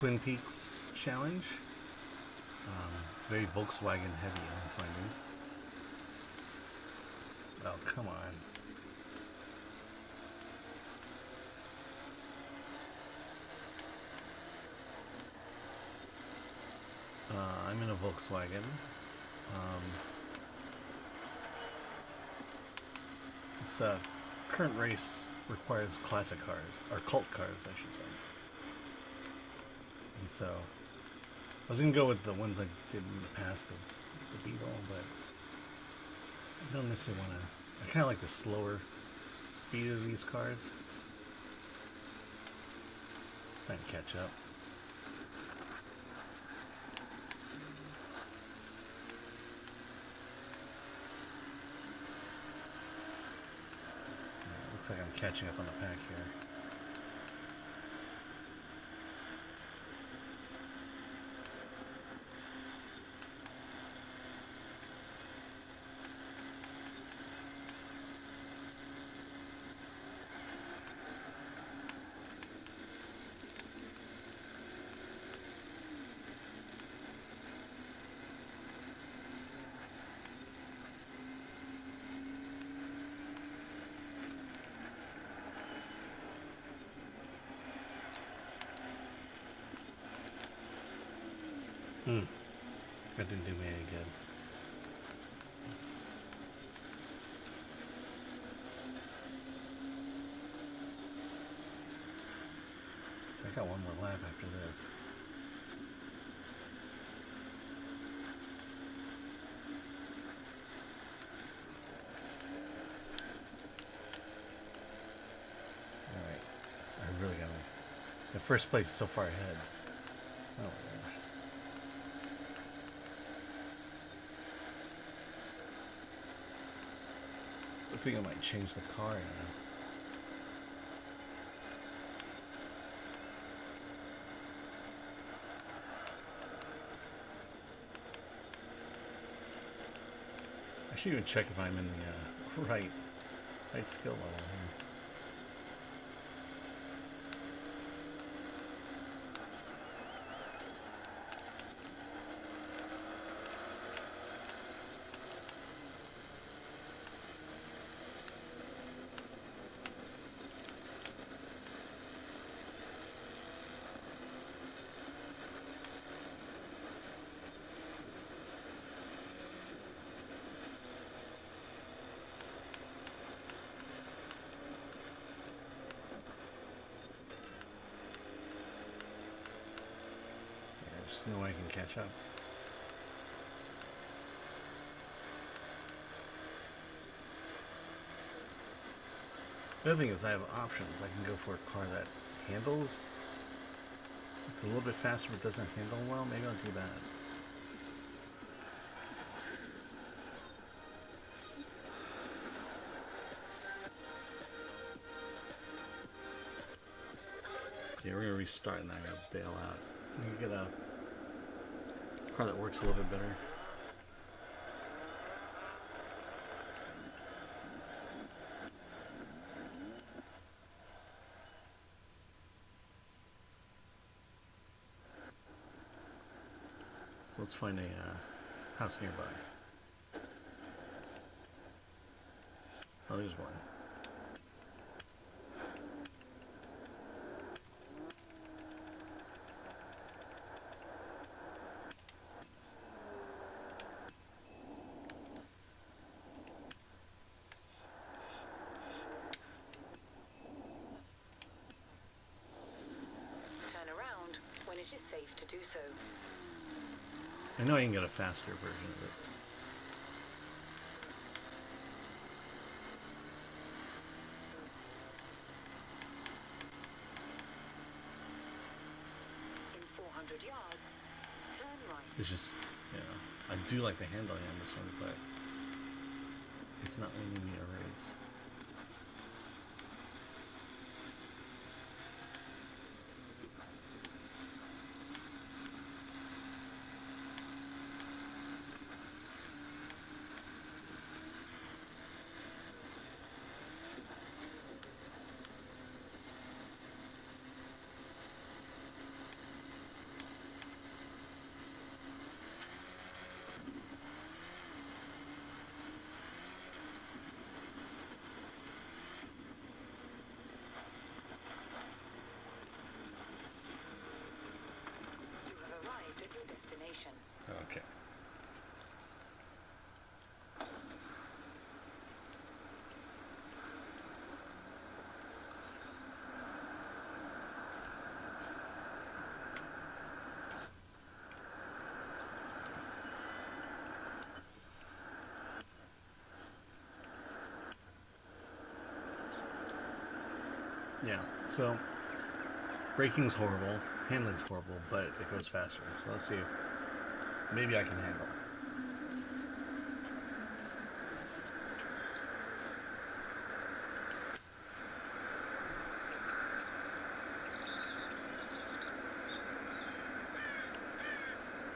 Twin Peaks challenge. It's very Volkswagen heavy, I'm finding. Oh, come on. I'm in a Volkswagen. This current race requires classic cars, or cult cars, I should say. And so I was gonna go with the ones I did in the past, the Beetle, but I don't necessarily want to. I kind of like the slower speed of these cars. It's not catch up. Looks like I'm catching up on the pack here. That didn't do me any good. I got one more lap after this. Alright. I really got the first place so far ahead. Oh my gosh. I think I might change the car now. I should even check if I'm in the right skill level here. There's no way I can catch up. The other thing is I have options. I can go for a car that handles. It's a little bit faster but doesn't handle well. Maybe I'll do that. Yeah, we're gonna restart and I'm gonna bail out. I'm gonna get a car that works a little bit better. So let's find a house nearby. Oh, there's one. Turn around when it is safe to do so. I know I can get a faster version of this. In 400 yards, turn right. It's just, I do like the handling on this one, but it's not winning me a race. Okay. Yeah, so braking's horrible, handling's horrible, but it goes faster. So let's see. Maybe I can handle it.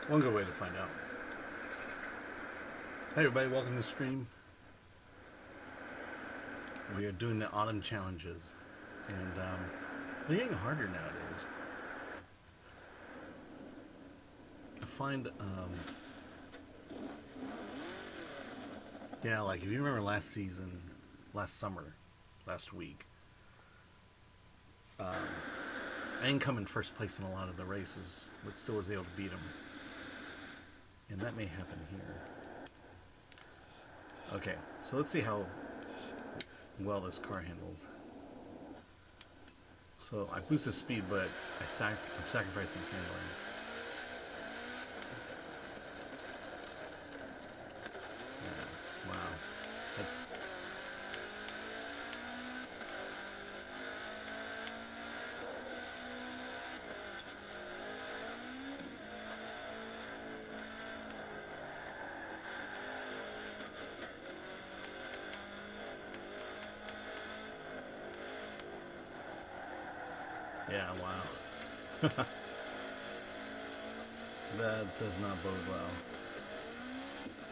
One good way to find out. Hey everybody, welcome to the stream. We are doing the autumn challenges, and they're getting harder nowadays. I find, yeah, like if you remember last season, last summer, last week, I didn't come in first place in a lot of the races, but still was able to beat them. And that may happen here. Okay, so let's see how well this car handles. So I boost the speed, but I'm sacrificing handling. Yeah, wow. Yeah, wow. That does not bode well.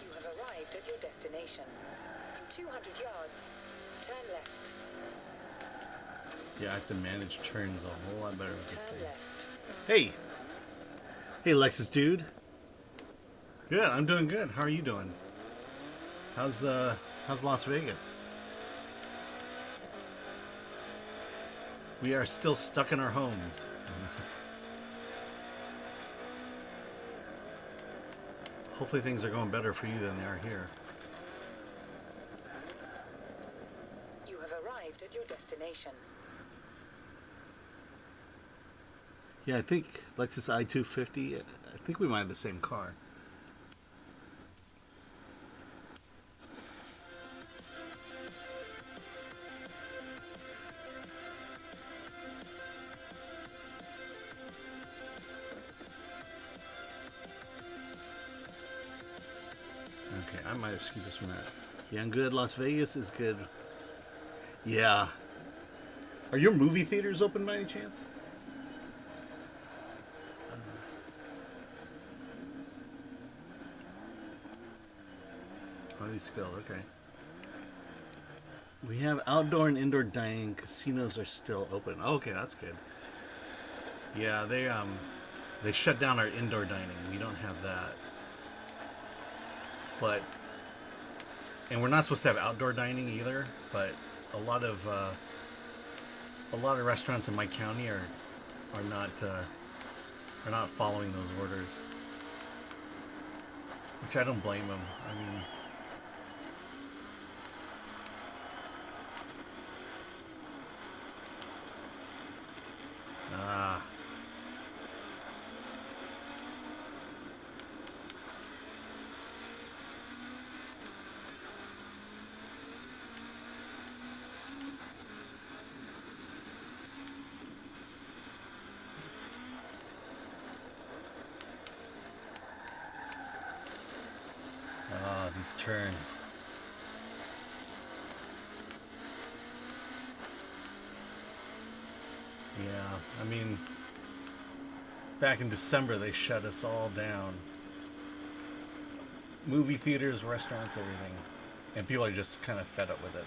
You have arrived at your destination. In 200 yards, turn left. Yeah, I have to manage turns a whole lot better with this Turn thing. left. Hey! Hey, Lexus dude. Good, I'm doing good. How are you doing? How's Las Vegas? We are still stuck in our homes. Hopefully things are going better for you than they are here. You have arrived at your destination. Yeah, I think Lexus I-250, I think we might have the same car. Okay, I might have skewed this one out. Yeah, I'm good. Las Vegas is good. Yeah. Are your movie theaters open by any chance? Oh, these skilled, okay. We have outdoor and indoor dining. Casinos are still open. Oh, okay, that's good. Yeah, they shut down our indoor dining. We don't have that. But and we're not supposed to have outdoor dining either, but a lot of restaurants in my county are not following those orders. Which I don't blame them. I mean, these turns. Yeah, I mean, back in December they shut us all down. Movie theaters, restaurants, everything. And people are just kind of fed up with it.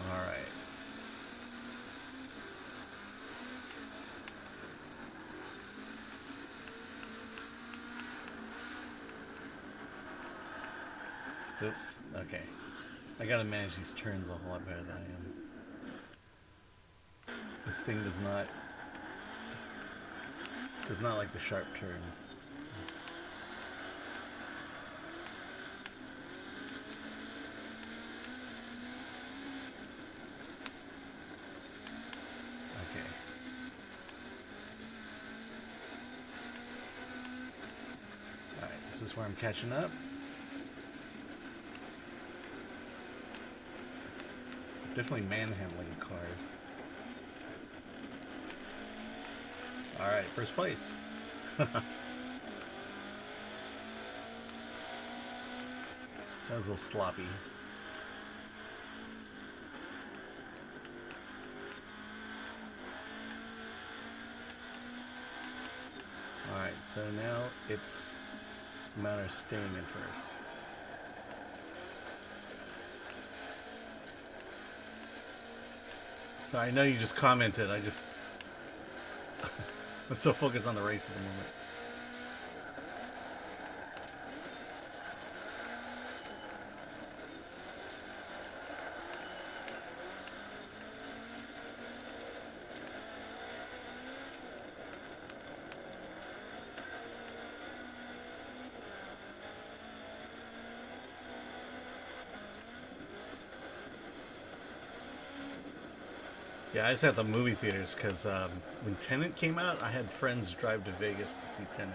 All right. Oops. Okay. I gotta manage these turns a whole lot better than I am. This thing does not like the sharp turn. Okay. Alright, this is where I'm catching up. Definitely manhandling cars. Alright, first place. That was a little sloppy. Alright, so now it's a matter of staying in first. So I know you just commented, I'm so focused on the race at the moment. Yeah, I was at the movie theaters because when Tenet came out, I had friends drive to Vegas to see Tenet.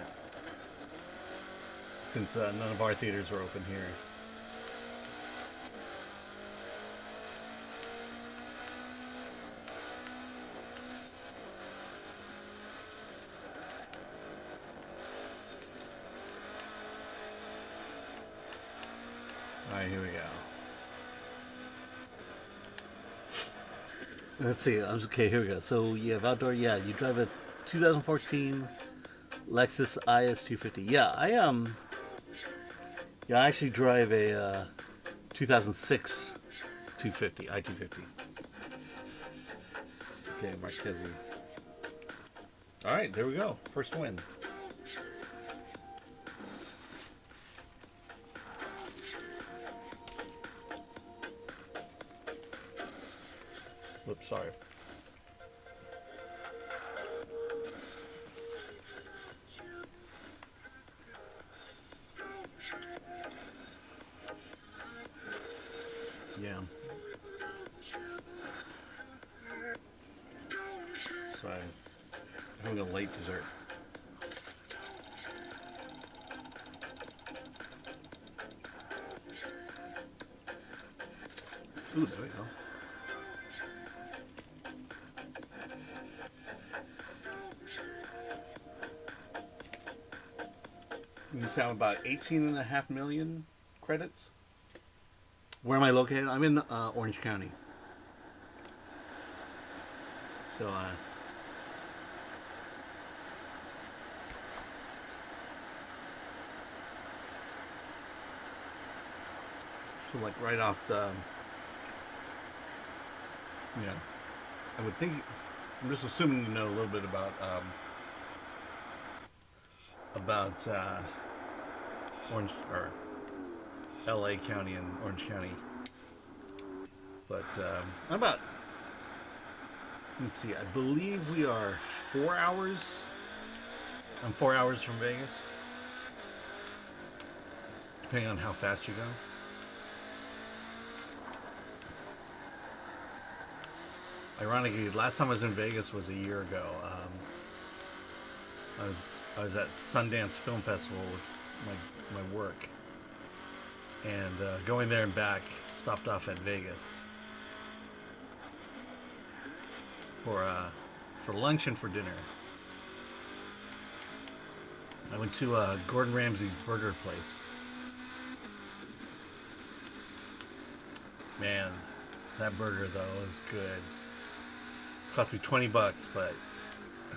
Since none of our theaters were open here. Alright, here we go. Let's see. Okay, here we go. So you have outdoor. Yeah, you drive a 2014 Lexus IS 250. Yeah, Yeah, I actually drive a 2006 250 i250. Okay, Marchese. All right, there we go. First win. Whoops, sorry. Yeah. So I'm having a late dessert. Ooh, there we go. You have about 18.5 million credits. Where am I located? I'm in Orange County. So, like right off the, yeah, I would think, I'm just assuming you know a little bit about Orange, or LA County and Orange County. But I'm about, let me see, I believe we are 4 hours. I'm 4 hours from Vegas. Depending on how fast you go. Ironically, last time I was in Vegas was a year ago. I was at Sundance Film Festival with my work, and going there and back, stopped off at Vegas for lunch and for dinner. I went to Gordon Ramsay's burger place. Man, that burger though was good. Cost me $20, but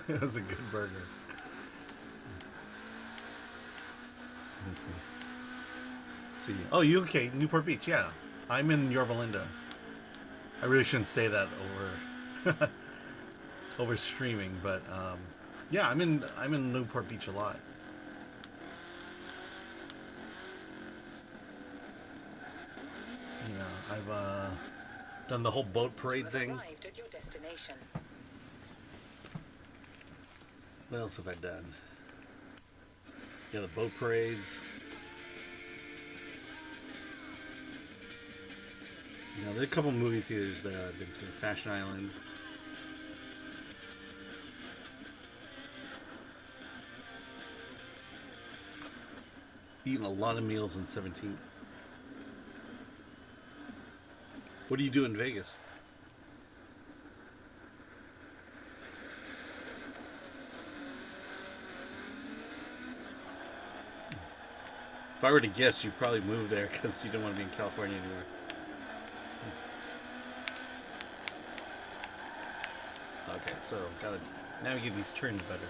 it was a good burger. Let me see. Oh, you okay? Newport Beach, yeah. I'm in Yorba Linda. I really shouldn't say that over over streaming, but yeah, I'm in Newport Beach a lot. You know, I've done the whole boat parade You have thing. arrived at your destination. What else have I done? Yeah, the boat parades. You know, there are a couple movie theaters there I've been to. Fashion Island. Eaten a lot of meals in 17. What do you do in Vegas? If I were to guess, you probably moved there because you didn't want to be in California anymore. Okay, so gotta navigate these turns better.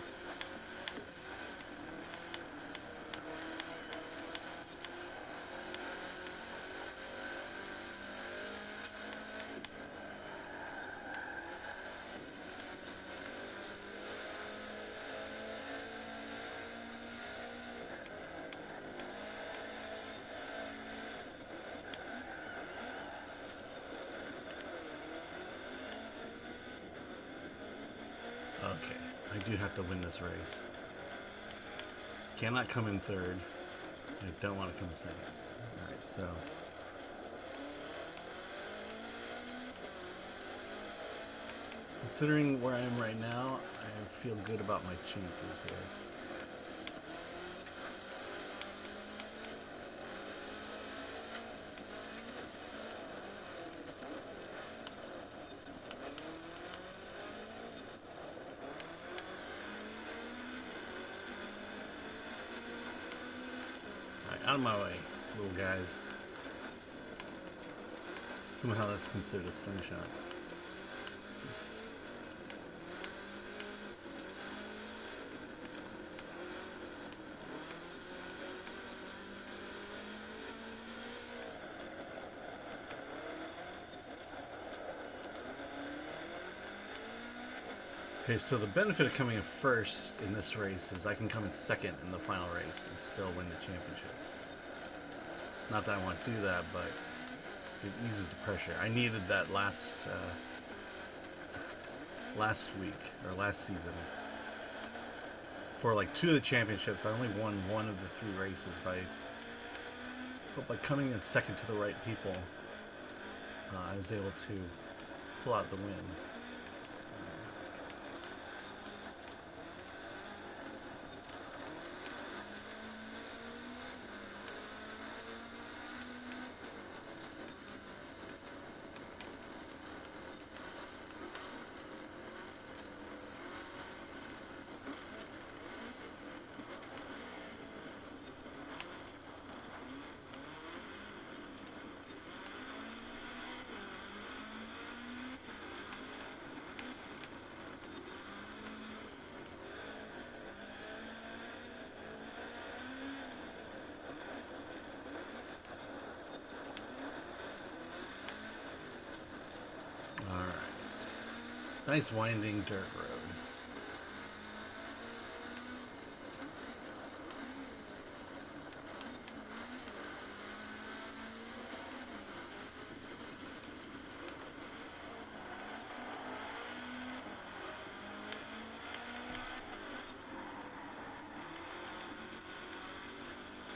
Okay, I do have to win this race. Cannot come in third. I don't want to come in second. Alright, so. Considering where I am right now, I feel good about my chances here. Out of my way, little guys. Somehow that's considered a slingshot. Okay, so the benefit of coming in first in this race is I can come in second in the final race and still win the championship. Not that I want to do that, but it eases the pressure. I needed that last week or last season for like 2 of the championships. I only won 1 of the 3 races but by coming in second to the right people, I was able to pull out the win. Nice winding dirt road.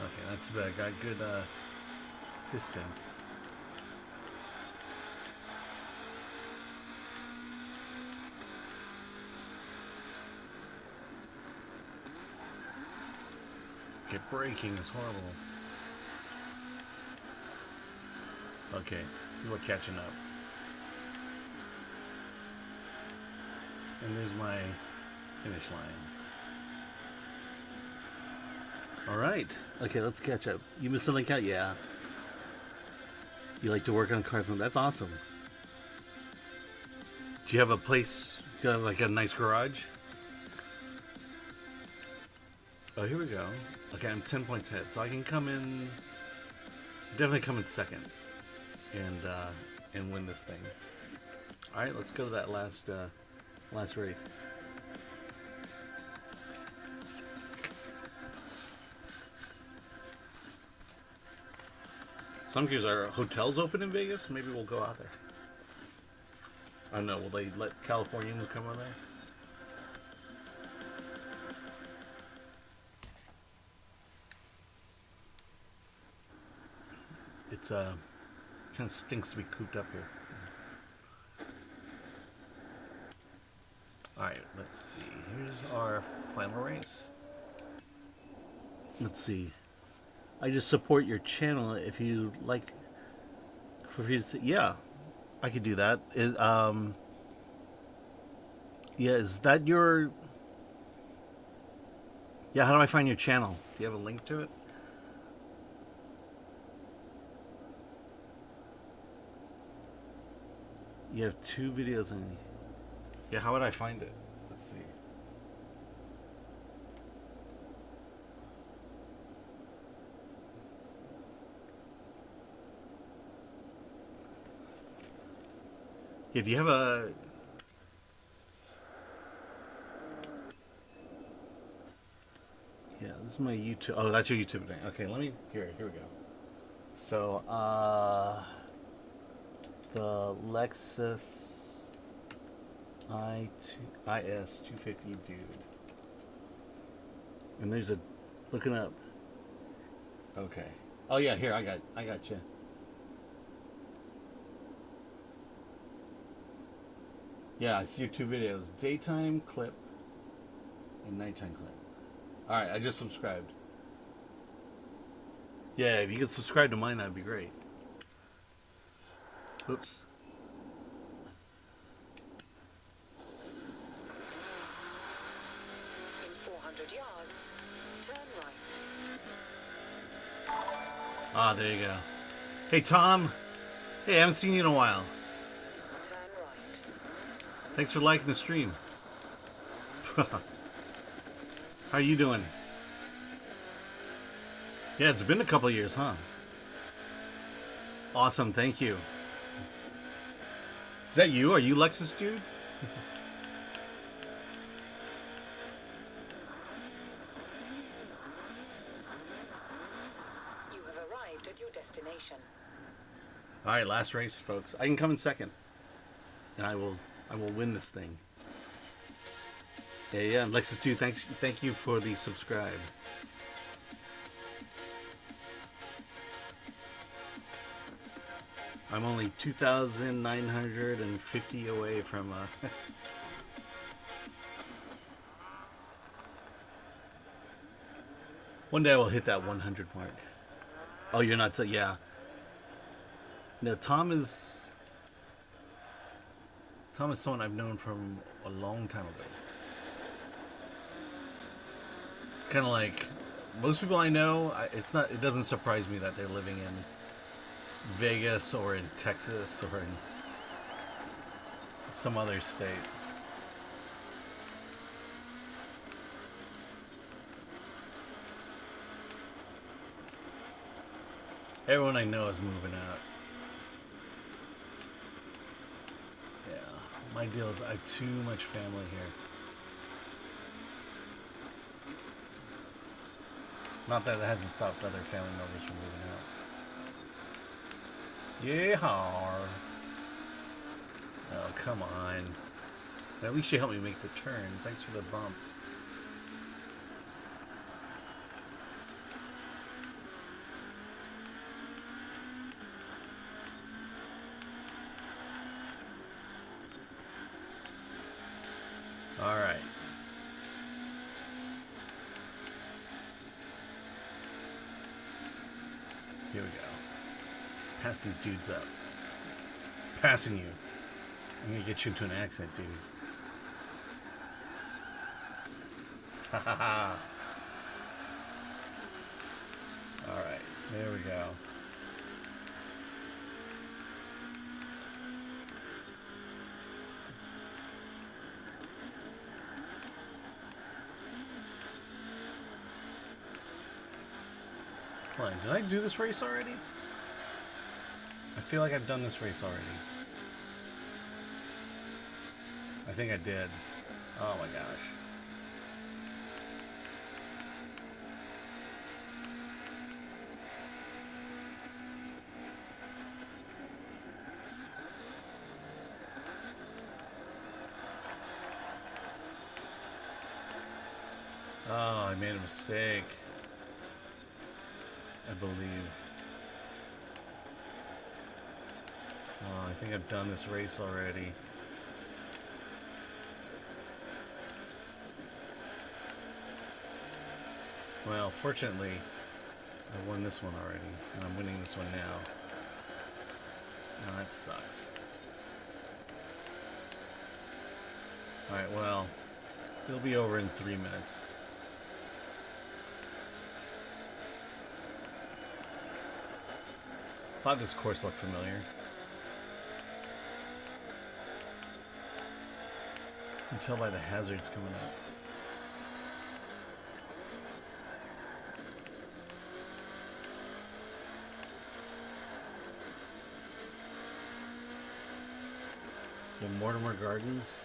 Okay, that's bad. Got good distance. Okay, braking is horrible. Okay, people are catching up. And there's my finish line. Alright. Okay, let's catch up. You missed something out? Yeah. You like to work on cars? That's awesome. Do you have a place? Do you have like a nice garage? Oh, here we go. Okay, I'm 10 points ahead, so I can come in. Definitely come in second, and win this thing. All right, let's go to that last race. Some curious, are hotels open in Vegas? Maybe we'll go out there. I don't know. Will they let Californians come on there? It's kind of stinks to be cooped up here. All right, let's see. Here's our final race. Let's see. I just support your channel if you like. For you to say, yeah, I could do that. Yeah, is that your? Yeah, how do I find your channel? Do you have a link to it? You have 2 videos on. Yeah, how would I find it? Let's see. Yeah, do you have a... Yeah, this is my YouTube... Oh, that's your YouTube name. Okay, let me... Here we go. So, the Lexus IS 250 dude. And there's a... Looking up. Okay. Oh, yeah, here, I got you. Yeah, I see your 2 videos. Daytime clip and nighttime clip. Alright, I just subscribed. Yeah, if you could subscribe to mine, that'd be great. Oops. In 400 yards, turn right. Ah, there you go. Hey, Tom. Hey, I haven't seen you in a while. Turn right. Thanks for liking the stream. How are you doing? Yeah, it's been a couple of years, huh? Awesome, thank you. Is that you? Are you Lexus dude? You have arrived at your destination. All right, last race, folks. I can come in second, and I will win this thing. Yeah, Lexus dude, thank you for the subscribe. I'm only 2,950 away from One day I will hit that 100 mark. Oh, you're not... yeah. No, Tom is someone I've known from a long time ago. It's kind of like most people I know. It doesn't surprise me that they're living in Vegas or in Texas or in some other state. Everyone I know is moving out. Yeah, my deal is I have too much family here. Not that it hasn't stopped other family members from moving out. Yeehaw! Oh, come on. At least you helped me make the turn. Thanks for the bump. All right. Here we go. Let's pass these dudes up. Passing you. I'm gonna get you into an accident, dude. Ha ha ha. Alright, there we go. Hold on, did I do this race already? I feel like I've done this race already. I think I did. Oh my gosh. made a mistake. I believe. Oh, I think I've done this race already. Well, fortunately, I won this one already, and I'm winning this one now. Oh, that sucks. Alright, well, it'll be over in 3 minutes. Thought this course looked familiar. You can tell by the hazards coming up. The Mortimer Gardens.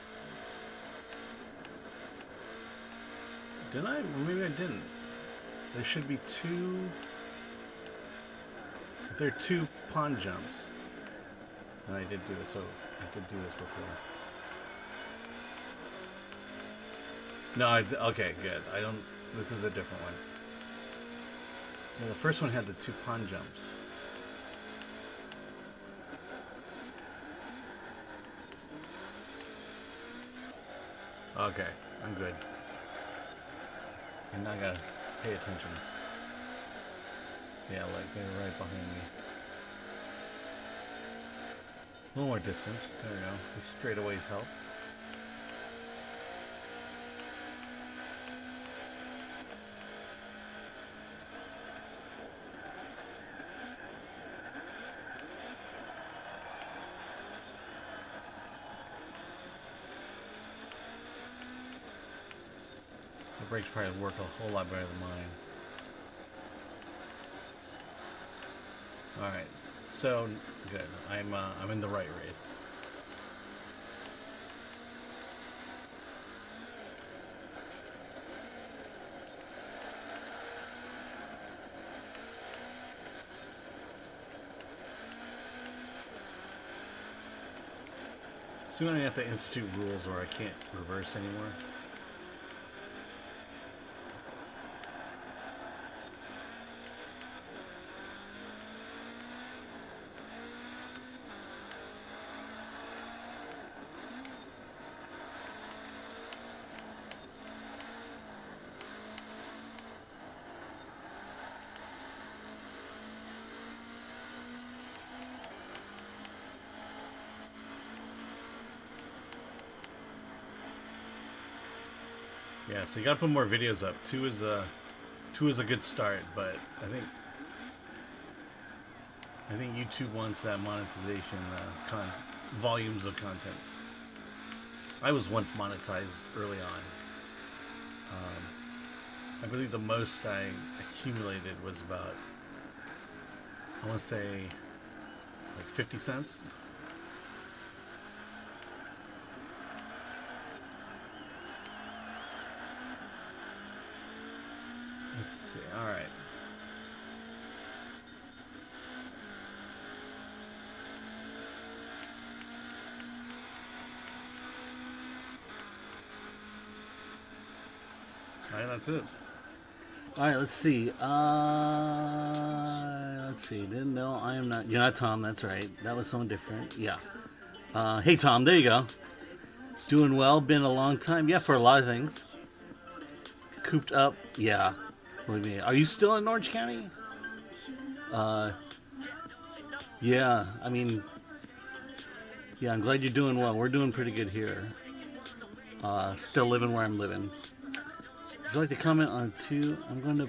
Didn't I? Or maybe I didn't. There should be two. There are 2 pond jumps. And I did do this. So I did do this before. No, okay, good. I don't. This is a different one. No, the first one had the 2 pond jumps. Okay, I'm good. And now I gotta pay attention. Yeah, like they're right behind me. A little more distance. There we go. The straightaways help. The brakes probably work a whole lot better than mine. All right, so good. I'm in the right race. Soon I have to institute rules or I can't reverse anymore. Yeah, so you gotta put more videos up. Two is a good start, but I think YouTube wants that monetization, volumes of content. I was once monetized early on. I believe the most I accumulated was about, I want to say, like 50 cents. Let's see. All right. All right, that's it. All right, let's see. Let's see. Didn't know. I am not. You're not Tom. That's right. That was someone different. Yeah. Hey, Tom. There you go. Doing well. Been a long time. Yeah, for a lot of things. Cooped up. Yeah. Believe me. Are you still in Orange County? Yeah. I mean, yeah. I'm glad you're doing well. We're doing pretty good here. Still living where I'm living. Would you like to comment on two? I'm going to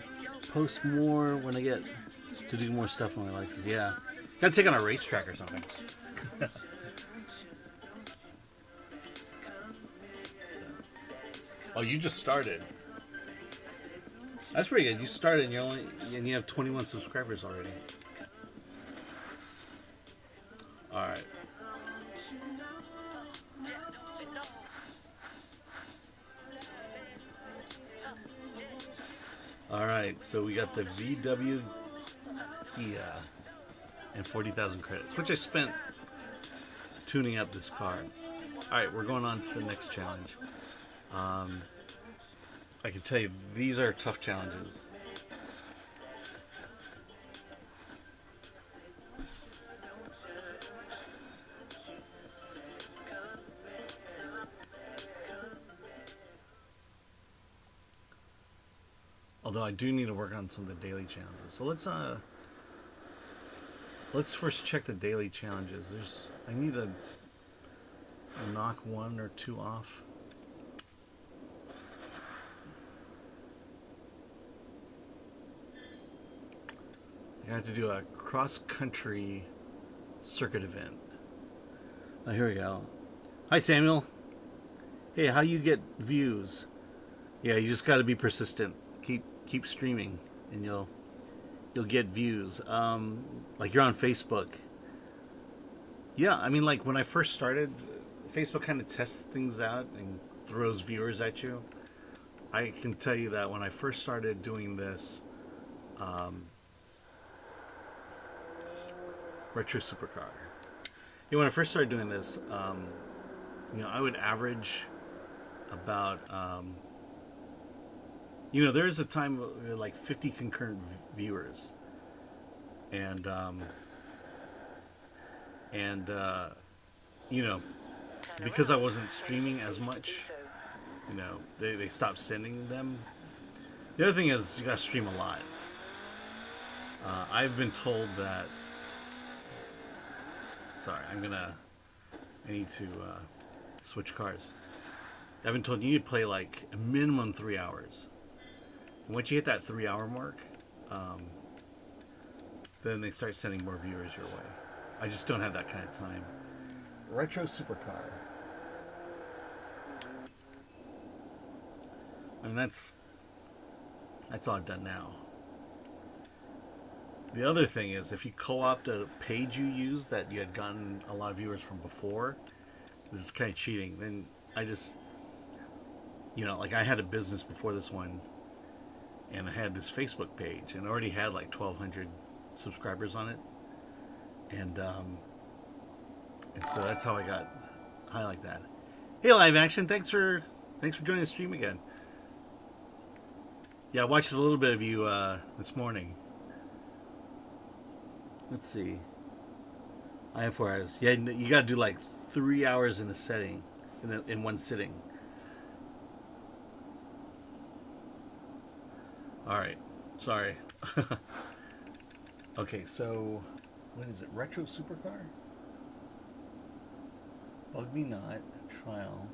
post more when I get to do more stuff on my likes. Yeah. Gotta take on a racetrack or something. Oh, you just started. That's pretty good. You started and you have 21 subscribers already. All right. All right, so we got the VW Kia and 40,000 credits, which I spent tuning up this car. All right, we're going on to the next challenge. I can tell you, these are tough challenges. Although I do need to work on some of the daily challenges. So let's first check the daily challenges. I need to knock one or two off. I have to do a cross-country circuit event. Oh, here we go. Hi, Samuel. Hey, how you get views? Yeah, you just got to be persistent. Keep streaming, and you'll get views. Like you're on Facebook. Yeah, I mean, like when I first started, Facebook kind of tests things out and throws viewers at you. I can tell you that when I first started doing this, retro supercar. Yeah, when I first started doing this, I would average about, there is a time like 50 concurrent viewers, and because I wasn't streaming as much, they stopped sending them. The other thing is you gotta stream a lot. I've been told that. Sorry, I need to switch cars. I've been told you need to play like a minimum 3 hours. And once you hit that 3 hour mark, then they start sending more viewers your way. I just don't have that kind of time. Retro supercar. I mean, that's all I've done now. The other thing is, if you co-opt a page you use that you had gotten a lot of viewers from before, this is kind of cheating. Then I just, like I had a business before this one, and I had this Facebook page, and I already had like 1,200 subscribers on it, and so that's how I got high like that. Hey, Live Action, thanks for joining the stream again. Yeah, I watched a little bit of you this morning. Let's see. I have 4 hours. Yeah, you got to do like 3 hours in a setting, in one sitting. All right. Sorry. Okay, so what is it? Retro supercar? Bug me not. Trial.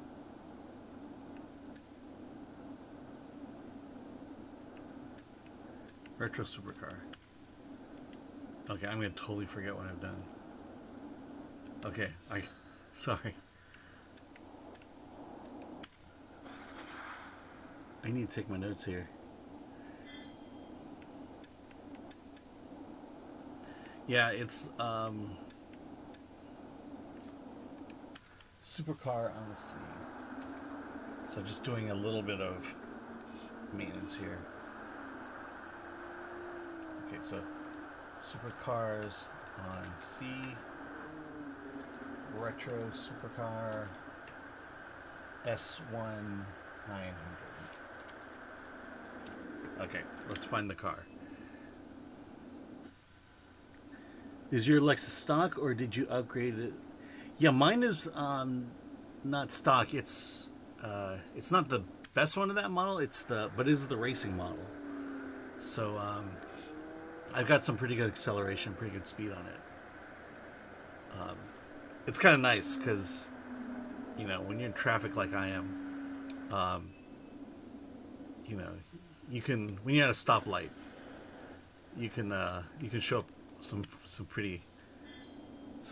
Retro supercar. Okay, I'm gonna totally forget what I've done. Okay, sorry. I need to take my notes here. Yeah, it's supercar on the sea. So just doing a little bit of maintenance here. Okay, so supercars on sea, retro supercar, S1 900. Okay, let's find the car. Is your Lexus stock or did you upgrade it? Yeah, mine is not stock. It's not the best one of that model. But it is the racing model. So I've got some pretty good acceleration, pretty good speed on it. It's kind of nice because, when you're in traffic like I am, you can, when you're at a stoplight, you can show up some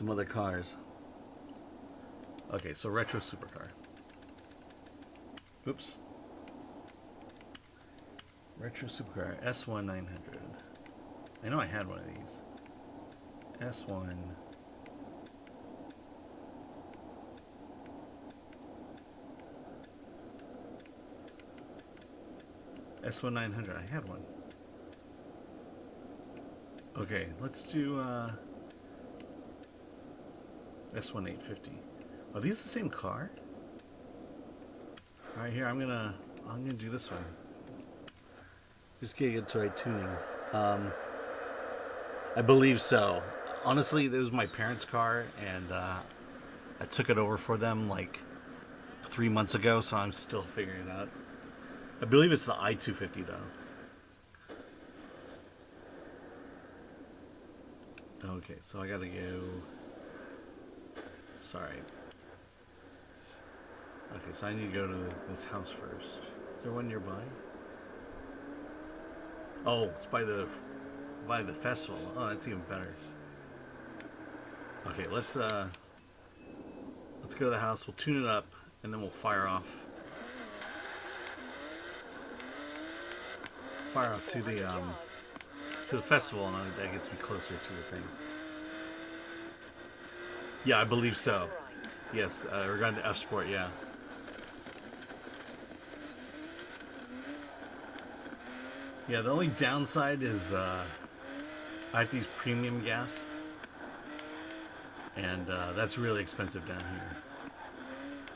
other cars. Okay, so retro supercar. Oops. Retro supercar S1 900. I know I had one of these. S1. S1 900. I had one. Okay, let's do S1 850. Are these the same car? All right, here I'm gonna do this one. Just getting into right tuning. I believe so. Honestly, it was my parents' car, and I took it over for them like 3 months ago, so I'm still figuring it out. I believe it's the I-250 though. Okay, so I gotta go. Sorry. Okay, so I need to go to this house first. Is there one nearby? Oh, it's by the festival. Oh, that's even better. Okay, let's go to the house. We'll tune it up, and then we'll fire off. Fire off to the festival, and that gets me closer to the thing. Yeah, I believe so. Yes, regarding the F Sport, yeah. Yeah, the only downside is I have to use premium gas, and that's really expensive down here.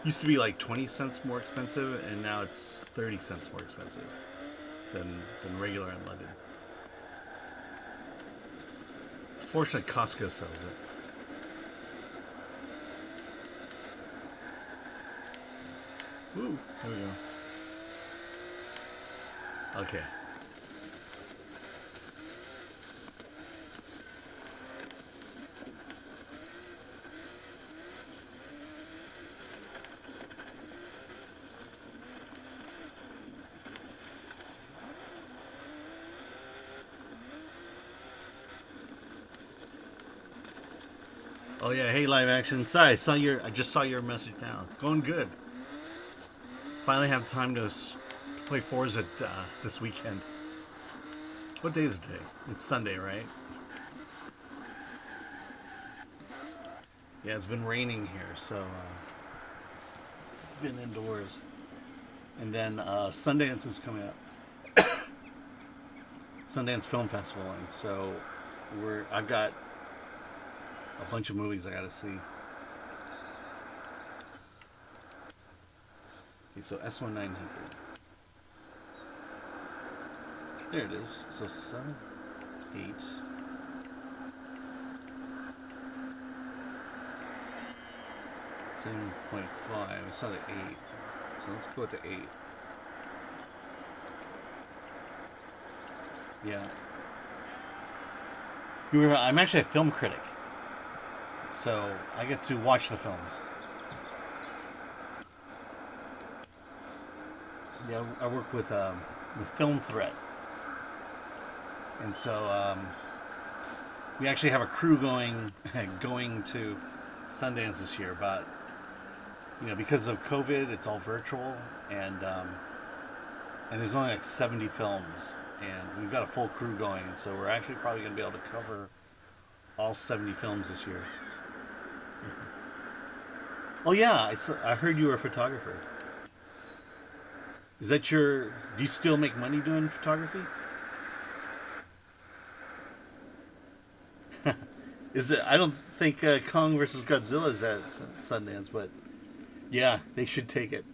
Used to be like 20 cents more expensive, and now it's 30 cents more expensive than regular unleaded. Fortunately, Costco sells it. Woo! There we go. Okay. Oh yeah, hey live action. Sorry, I just saw your message now. Going good. Finally have time to play FORZA this weekend. What day is it today? It's Sunday, right? Yeah, it's been raining here, so been indoors. And then Sundance is coming up. Sundance Film Festival, and so I've got a bunch of movies I gotta see. Okay, so S1900. There it is. So 7, 8. .5. I saw the 8. So let's go with the 8. Yeah. I'm actually a film critic, so I get to watch the films. Yeah, I work with the Film Threat, and so we actually have a crew going to Sundance this year. But because of COVID, it's all virtual, and there's only like 70 films, and we've got a full crew going, and so we're actually probably going to be able to cover all 70 films this year. Oh yeah, I heard you were a photographer. Is that do you still make money doing photography? Is it? I don't think Kong versus Godzilla is at Sundance, but yeah, they should take it.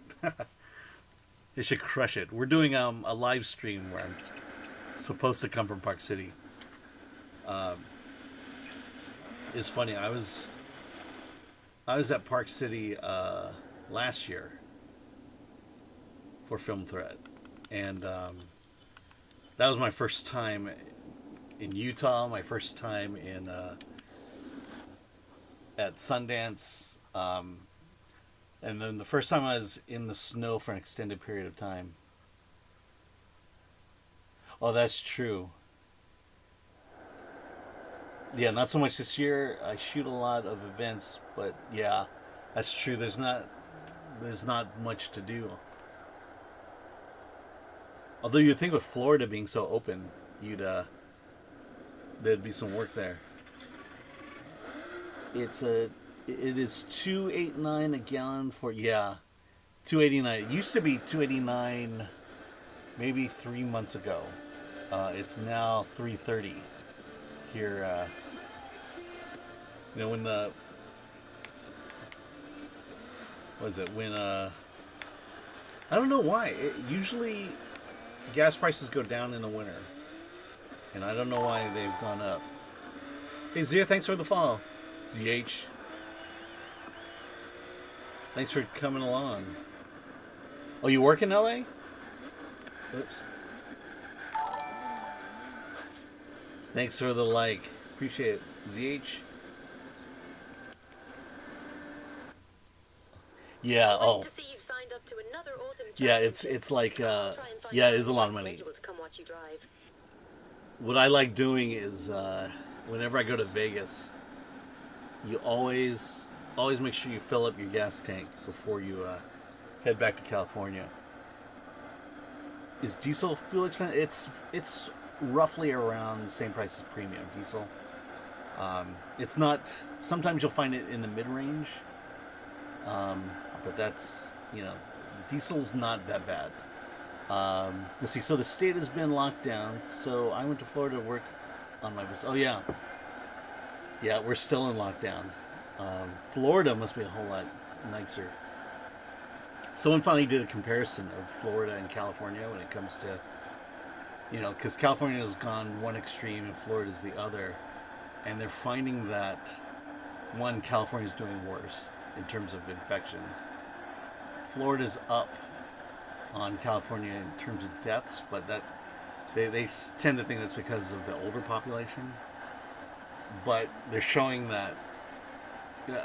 They should crush it. We're doing a live stream where I'm supposed to come from Park City. It's funny. I was at Park City last year for Film Threat, and that was my first time in Utah. My first time in at Sundance, and then the first time I was in the snow for an extended period of time. Oh, that's true. Yeah, not so much this year. I shoot a lot of events, but yeah, that's true. There's not much to do. Although you'd think with Florida being so open, there'd be some work there. It is $2.89 a gallon for $2.89. It used to be $2.89 maybe 3 months ago. It's now $3.30 here. When I don't know why. Usually gas prices go down in the winter, and I don't know why they've gone up. Hey Zia, thanks for the follow. ZH, thanks for coming along. Oh, you work in LA? Oops. Thanks for the like. Appreciate it. ZH. Yeah, oh. To see you've signed up to another autumn Yeah, challenge. it's like I'll try and find yeah, out it is a when lot of you're money. scheduled to come watch you drive. What I like doing is whenever I go to Vegas, you always make sure you fill up your gas tank before you head back to California. Is diesel fuel expensive? It's roughly around the same price as premium diesel. It's not. Sometimes you'll find it in the mid range, but that's diesel's not that bad. Let's see. So the state has been locked down. So I went to Florida to work on my business. Oh yeah, we're still in lockdown. Florida must be a whole lot nicer. Someone finally did a comparison of Florida and California when it comes to, because California has gone one extreme and Florida is the other, and they're finding that California is doing worse in terms of infections. Florida's up on California in terms of deaths, but that they tend to think that's because of the older population. But they're showing that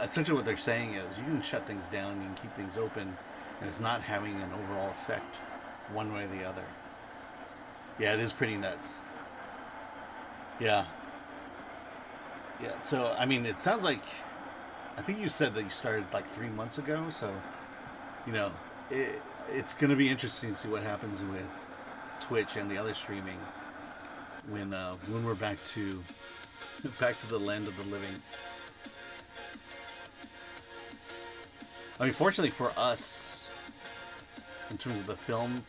essentially what they're saying is you can shut things down, you can keep things open, and it's not having an overall effect one way or the other. Yeah, it is pretty nuts. Yeah. Yeah, so, I mean, it sounds like, I think you said that you started like 3 months ago, so, it's going to be interesting to see what happens with Twitch and the other streaming when we're back to the land of the living. I mean, fortunately for us, in terms of the film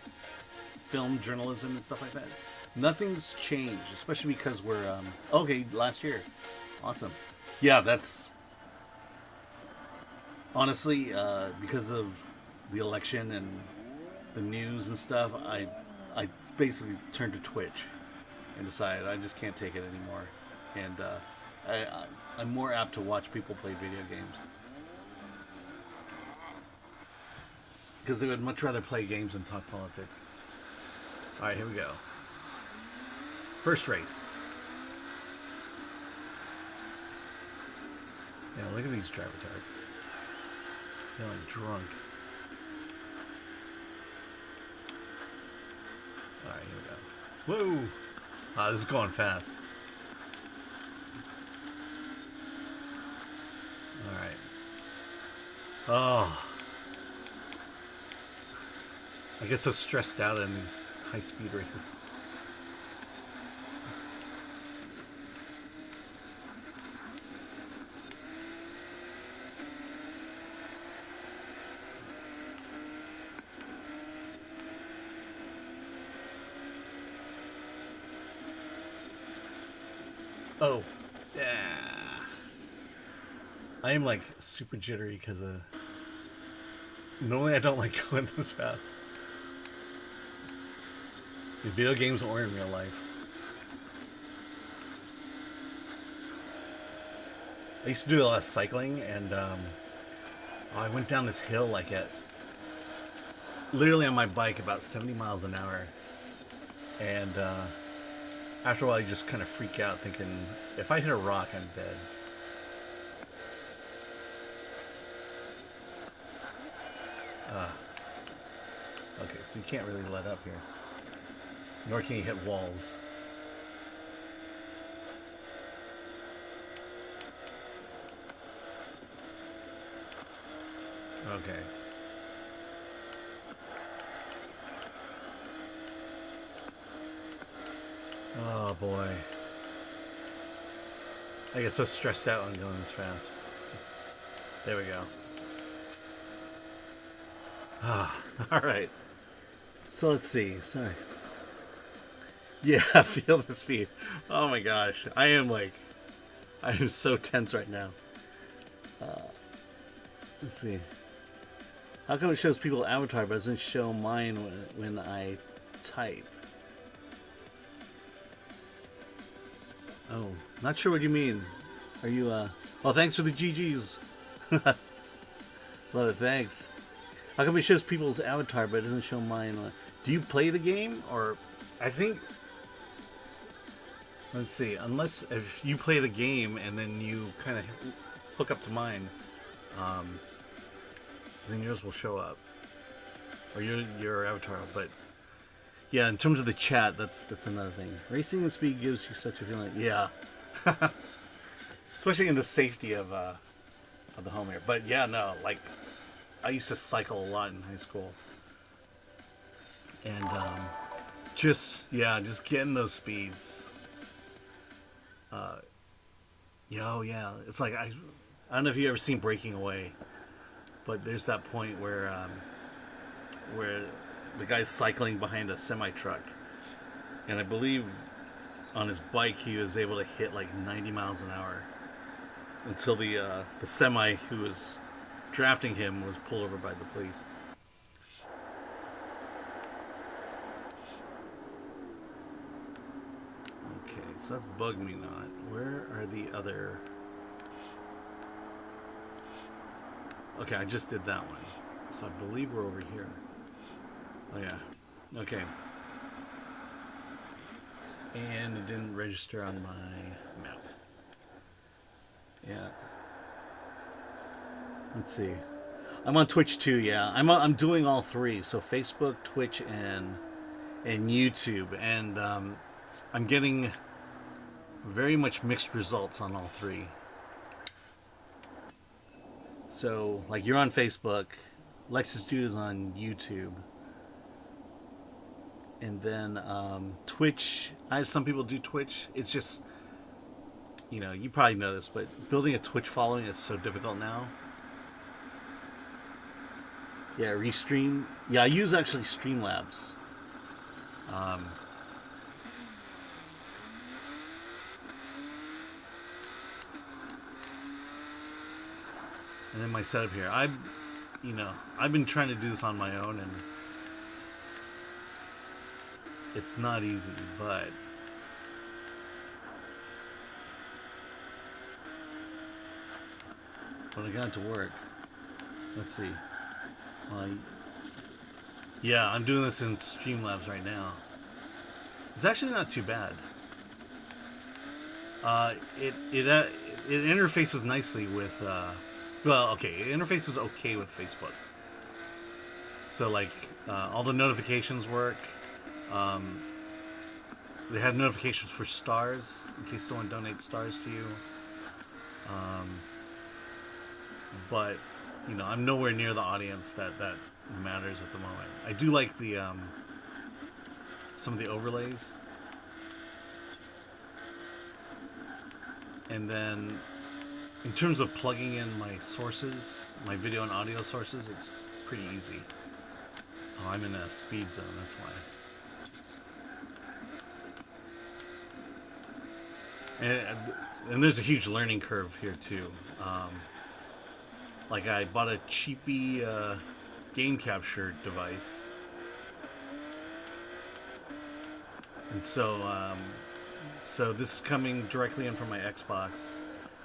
journalism and stuff like that, nothing's changed, especially because we're okay. Last year, awesome. Yeah, that's honestly because of the election and the news and stuff. I basically turned to Twitch and decided I just can't take it anymore, and I'm more apt to watch people play video games. Because they would much rather play games than talk politics. Alright, here we go. First race. Yeah, look at these driver tires. They're like drunk. Alright, here we go. Whoa! Ah, this is going fast. Alright. Oh. I get so stressed out in these high-speed races. Oh, yeah. I am like super jittery because normally I don't like going this fast. In video games or in real life. I used to do a lot of cycling, and I went down this hill like literally on my bike about 70 miles an hour. And after a while, you just kind of freak out thinking, if I hit a rock, I'm dead. Okay, so you can't really let up here. Nor can you hit walls. Okay. Oh boy. I get so stressed out when going this fast. There we go. Ah, alright. So let's see. Sorry. Yeah, feel the speed. Oh my gosh. I am so tense right now. Let's see. How come it shows people avatar but doesn't show mine when I type? Oh, not sure what you mean. Are you, Oh, thanks for the GGs. Love it, thanks. How come it shows people's avatar, but it doesn't show mine? Do you play the game, or... I think... Let's see, unless if you play the game and then you kind of hook up to mine, then yours will show up. Or your avatar, but... Yeah, in terms of the chat, that's another thing. Racing and speed gives you such a feeling. Yeah. Especially in the safety of the home here. But yeah, no, like, I used to cycle a lot in high school. And just getting those speeds. Yeah. It's like, I don't know if you've ever seen Breaking Away, but there's that point where the guy's cycling behind a semi-truck. And I believe on his bike he was able to hit like 90 miles an hour until the semi who was drafting him was pulled over by the police. Okay, so that's Bug Me Not. Where are the other... Okay, I just did that one. So I believe we're over here. Oh yeah. Okay. And it didn't register on my map. Yeah. Let's see. I'm on Twitch too, yeah. I'm doing all three. So Facebook, Twitch, and YouTube. And I'm getting very much mixed results on all three. So, like, you're on Facebook. Lexus Dude is on YouTube. And then Twitch. I have some people do Twitch. It's just, you probably know this, but building a Twitch following is so difficult now. Yeah, Restream. Yeah, I use actually Streamlabs. And then my setup here. I've been trying to do this on my own, and it's not easy, but I got it to work. Let's see. Yeah, I'm doing this in Streamlabs right now. It's actually not too bad. It interfaces nicely with. It interfaces okay with Facebook. So like all the notifications work. They have notifications for stars in case someone donates stars to you. But I'm nowhere near the audience that matters at the moment. I do like the some of the overlays, and then in terms of plugging in my sources, my video and audio sources, it's pretty easy. Oh, I'm in a speed zone, that's why. And there's a huge learning curve here too. Like I bought a cheapy game capture device, and so this is coming directly in from my Xbox,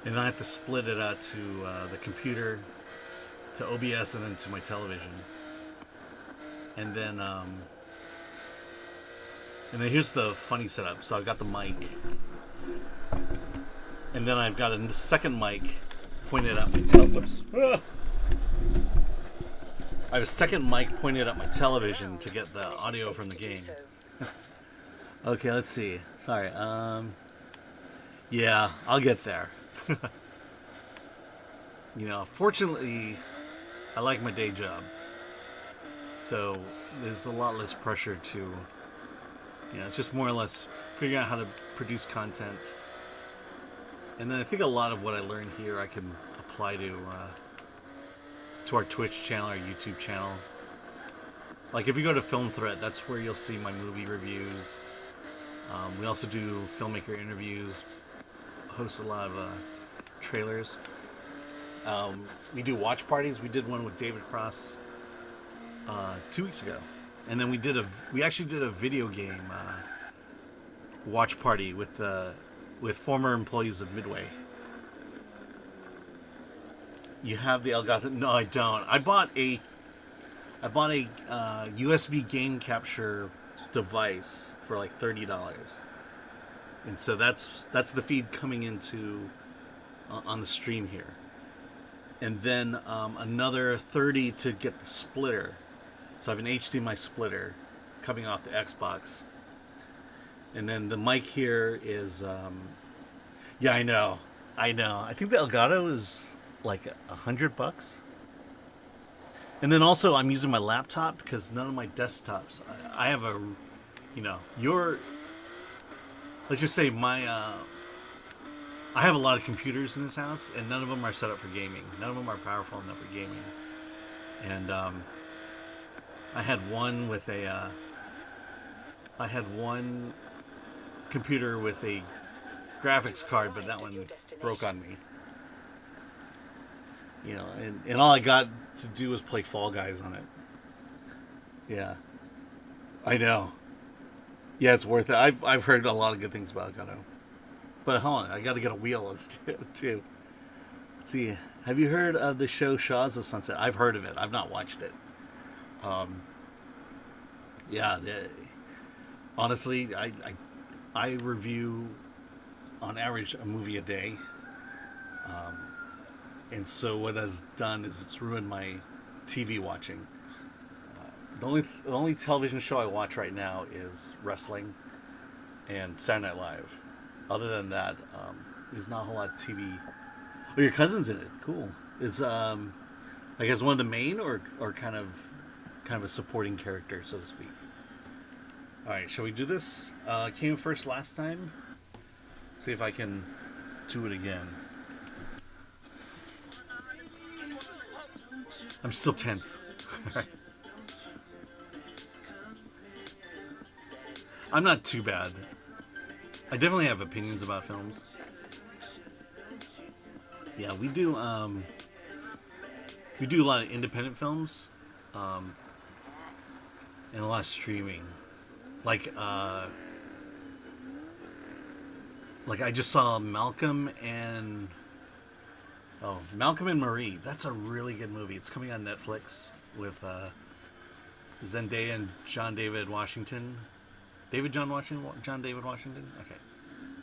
and then I have to split it out to the computer, to OBS, and then to my television, and then here's the funny setup. So I've got the mic, and then I've got a second mic pointed at my television. I have a second mic pointed at my television to get the audio from the game. Okay, let's see. Sorry. Yeah, I'll get there. Fortunately, I like my day job, so there's a lot less pressure to. It's just more or less figuring out how to produce content. And then I think a lot of what I learned here I can apply to our Twitch channel or YouTube channel. Like if you go to Film Threat, that's where you'll see my movie reviews. We also do filmmaker interviews, host a lot of trailers. We do watch parties. We did one with David Cross 2 weeks ago, and then we actually did a video game watch party with with former employees of Midway. You have the Elgato? No, I don't. I bought a USB game capture device for like $30, and so that's the feed coming into on the stream here, and then another 30 to get the splitter. So I have an HDMI splitter coming off the Xbox, and then the mic here is yeah, I know. I think the Elgato is like $100. And then also I'm using my laptop because none of my desktops. I have a, let's just say I have a lot of computers in this house, and none of them are set up for gaming. None of them are powerful enough for gaming. And I had one computer with a graphics card, but that one broke on me. And all I got to do was play Fall Guys on it. Yeah, I know. Yeah, it's worth it. I've heard a lot of good things about Elgato. But hold on, I got to get a wheel too. Let's see, have you heard of the show Shaws of Sunset? I've heard of it. I've not watched it. Yeah, honestly, I review on average a movie a day. And so what that's done is it's ruined my TV watching. The only television show I watch right now is wrestling and Saturday Night Live. Other than that, there's not a whole lot of TV. Oh, your cousin's in it. Cool. Is I guess one of the main or kind of a supporting character, so to speak. All right, shall we do this? Came first last time. See if I can do it again. I'm still tense. I'm not too bad. I definitely have opinions about films. Yeah, we do a lot of independent films, and a lot of streaming. Like I just saw Malcolm and Marie. That's a really good movie. It's coming on Netflix with Zendaya and John David Washington. John David Washington? Okay.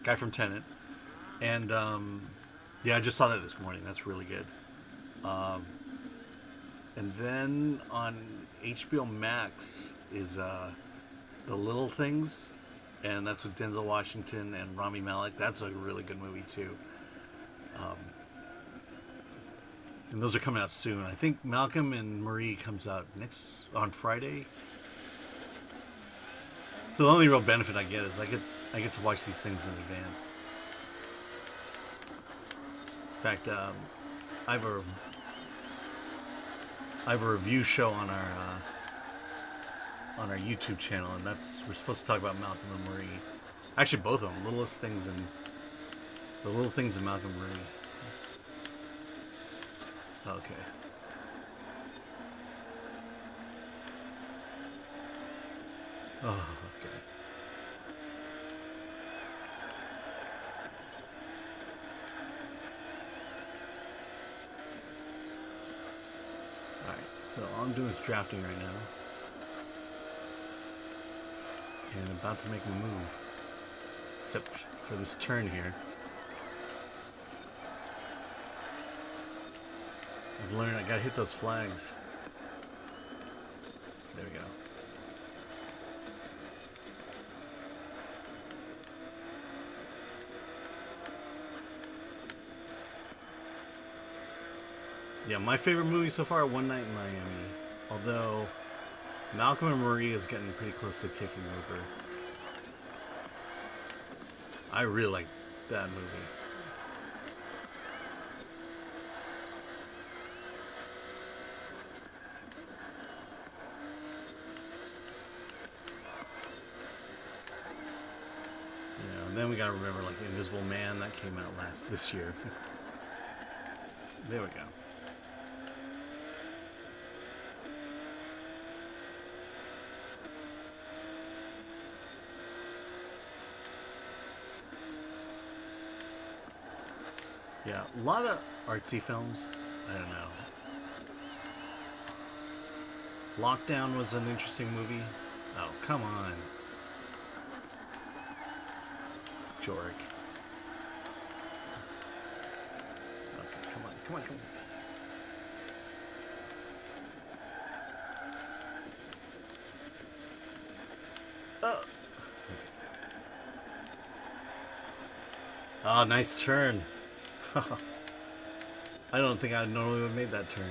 Guy from Tenet. And, yeah, I just saw that this morning. That's really good. And then on HBO Max is The Little Things. And that's with Denzel Washington and Rami Malek. That's a really good movie, too. And those are coming out soon. I think Malcolm and Marie comes out on Friday. So the only real benefit I get is I get to watch these things in advance. In fact, I have a review show on our YouTube channel, and we're supposed to talk about Malcolm and Marie. Actually, both of them, the little things in Malcolm and Marie. Okay. Oh, okay. Alright, so all I'm doing is drafting right now. And about to make a move. Except for this turn here. I've learned I gotta hit those flags. There we go. Yeah, my favorite movie so far, One Night in Miami. Although, Malcolm and Marie is getting pretty close to taking over. I really like that movie. And then we gotta remember, like, Invisible Man, that came out this year. There we go. Yeah, a lot of artsy films. I don't know. Lockdown was an interesting movie. Oh, come on. Jorg. Okay, come on, come on, come on. Oh, nice turn. I don't think I normally would have made that turn.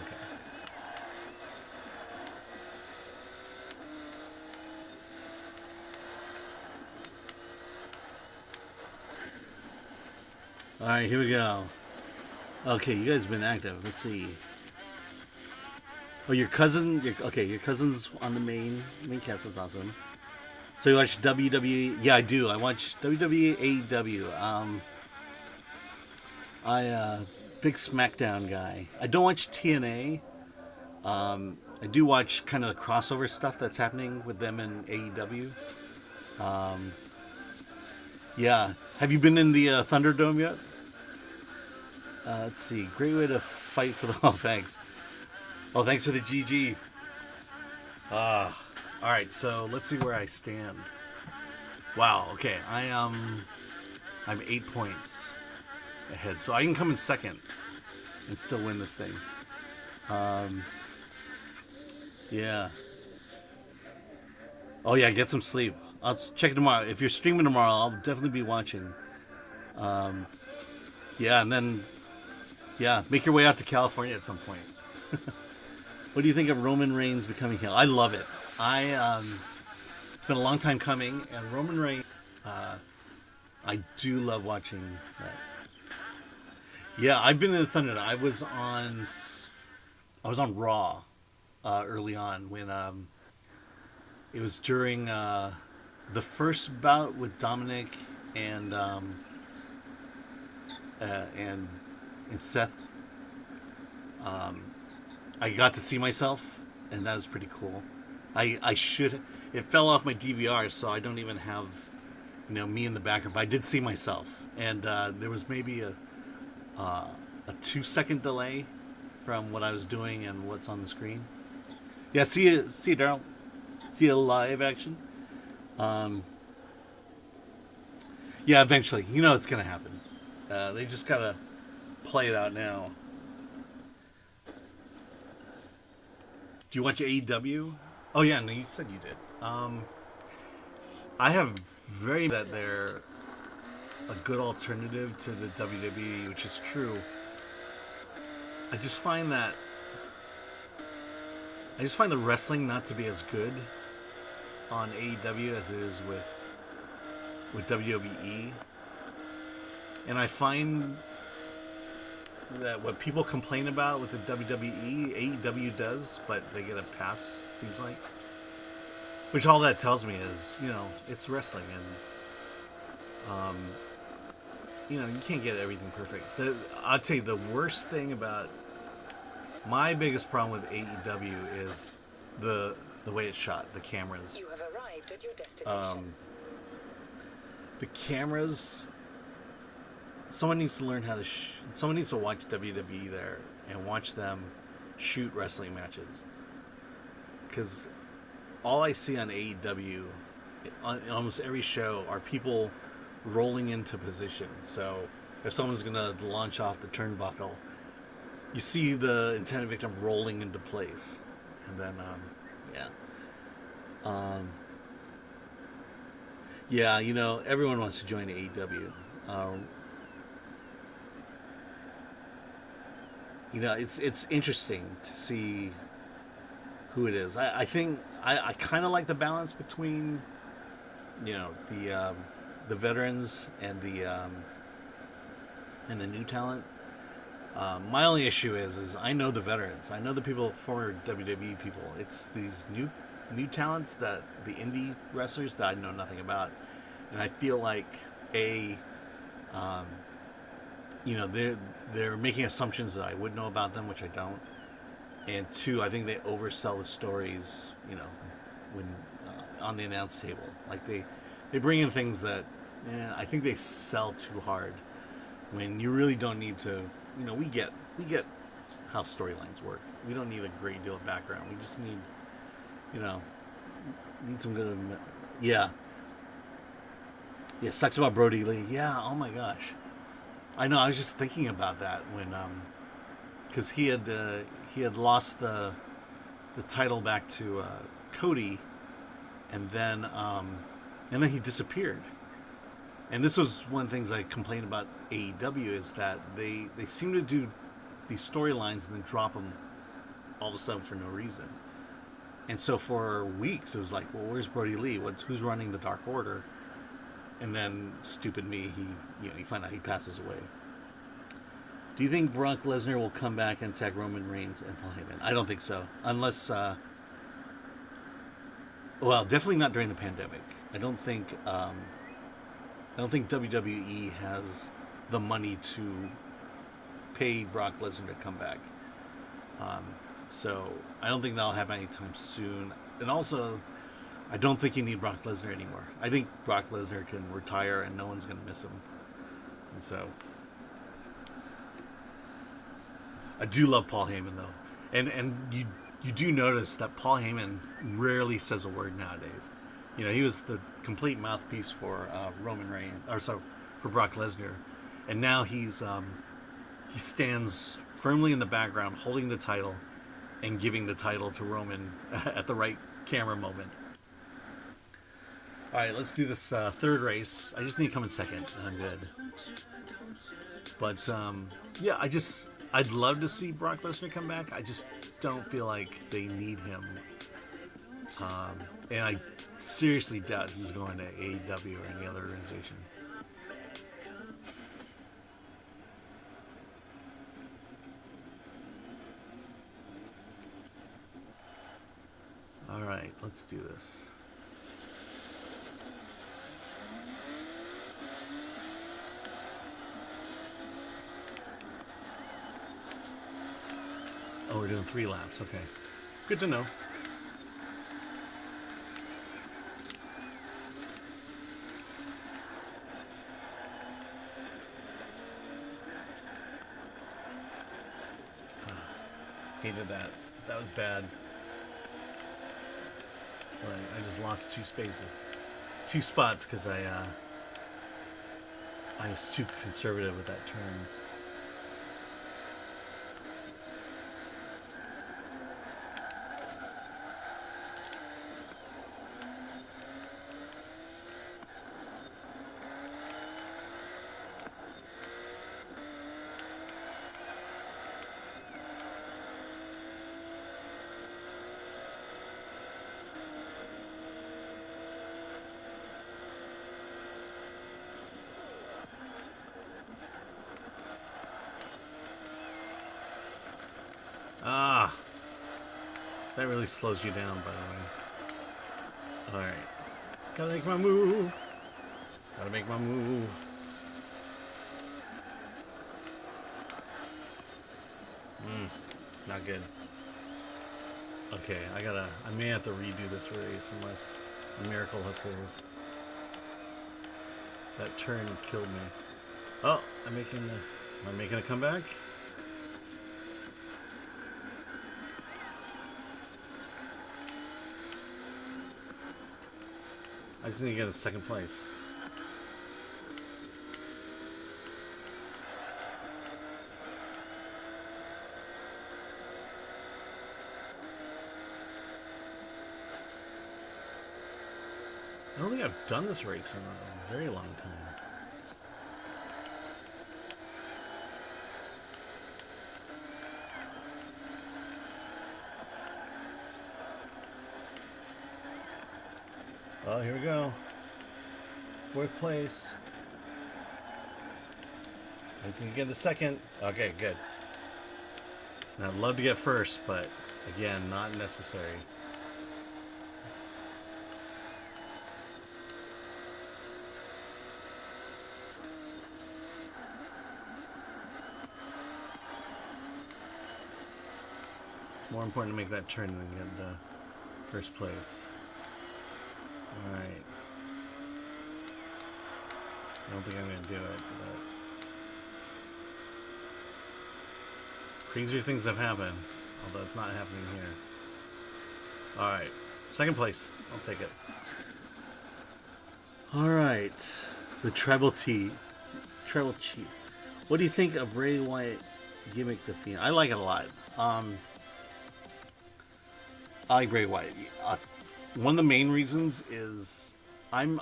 Okay. Alright, here we go. Okay, you guys have been active. Let's see. Oh, your cousin. Your cousin's on the main cast. That's awesome. So you watch WWE? Yeah, I do. I watch WWE, AEW. Big SmackDown guy. I don't watch TNA. I do watch kind of the crossover stuff that's happening with them in AEW. Yeah. Have you been in the Thunderdome yet? Let's see. Great way to fight for the. Oh, thanks. Oh, thanks for the GG. All right. So let's see where I stand. Wow. Okay. I'm 8 points ahead, so I can come in second and still win this thing. Yeah. Oh yeah. Get some sleep. I'll check it tomorrow. If you're streaming tomorrow, I'll definitely be watching. Yeah, and then make your way out to California at some point. What do you think of Roman Reigns becoming heel? I love it. It's been a long time coming, and Roman Reigns, I do love watching that. Yeah, I've been in the Thunder. I was on Raw early on when it was during the first bout with Dominic and Seth. I got to see myself, and that was pretty cool. I should. It fell off my DVR, so I don't even have, me in the background. But I did see myself, and there was maybe a 2-second delay from what I was doing and what's on the screen. Yeah, see you, Daryl. See you live action. Yeah, eventually, it's gonna happen. They just gotta play it out now. Do you watch AEW? Oh yeah, no, you said you did. I have that they're a good alternative to the WWE, which is true. I just find the wrestling not to be as good on AEW as it is with WWE. And I find that what people complain about with the WWE, AEW does, but they get a pass, seems like. Which all that tells me is, it's wrestling, and you can't get everything perfect. I'll tell you, the worst thing about my biggest problem with AEW is the way it's shot, the cameras. You have arrived at your destination. The cameras. Someone needs to learn how to. Someone needs to watch WWE there and watch them shoot wrestling matches. Because all I see on AEW, on almost every show, are people rolling into position. So if someone's gonna launch off the turnbuckle, you see the intended victim rolling into place, and then everyone wants to join AEW. It's interesting to see who it is. I think I kind of like the balance between the veterans and the new talent. My only issue is I know the veterans. I know the people, former WWE people. It's these new talents, that the indie wrestlers that I know nothing about, and I feel like they're making assumptions that I would know about them, which I don't. And two, I think they oversell the stories, when on the announce table. Like they bring in things that I think they sell too hard. when you really don't need to. You know, we get how storylines work. We don't need a great deal of background. We just need, you know, need some good. Yeah. Yeah, sucks about Brody Lee. Yeah, oh my gosh. I know, I was just thinking about that when because he had lost the title back to Cody, and then he disappeared. And this was one of the things I complained about AEW is that they seem to do these storylines and then drop them all of a sudden for no reason. And so for weeks it was like, well, where's Brody Lee? Who's running the Dark Order? And then stupid me, you find out he passes away. Do you think Brock Lesnar will come back and attack Roman Reigns and Paul Heyman? I don't think so, unless well, definitely not during the pandemic. I don't think WWE has the money to pay Brock Lesnar to come back. So I don't think that'll happen anytime soon. And also, I don't think you need Brock Lesnar anymore. I think Brock Lesnar can retire and no one's going to miss him. And so, I do love Paul Heyman though, and you do notice that Paul Heyman rarely says a word nowadays. You know, he was the complete mouthpiece for Roman Reigns, or sorry, for Brock Lesnar, and now he stands firmly in the background, holding the title, and giving the title to Roman at the right camera moment. All right, let's do this third race. I just need to come in second, and I'm good. But yeah, I'd love to see Brock Lesnar come back. I just don't feel like they need him. And I seriously doubt he's going to AEW or any other organization. All right, let's do this. Oh, we're doing 3 laps. Okay. Good to know. Hated that. That was bad. Like, I just lost 2 spots because I was too conservative with that turn. Ah, that really slows you down, by the way. Alright. Gotta make my move. Gotta make my move. Not good. Okay, I may have to redo this race unless a miracle occurs. That turn killed me. Oh, am I making a comeback? I just need to get in second place. I don't think I've done this race in a very long time. Oh, here we go. 4th place. I just need to get a second. Okay, good. Now, I'd love to get first, but again, not necessary. More important to make that turn than get first place. Alright. I don't think I'm going to do it, but Crazier things have happened, although it's not happening here. All right, second place. I'll take it. All right, the Treble Chief. What do you think of Bray Wyatt gimmick, the Fiend? I like it a lot. I like Bray Wyatt. One of the main reasons is I'm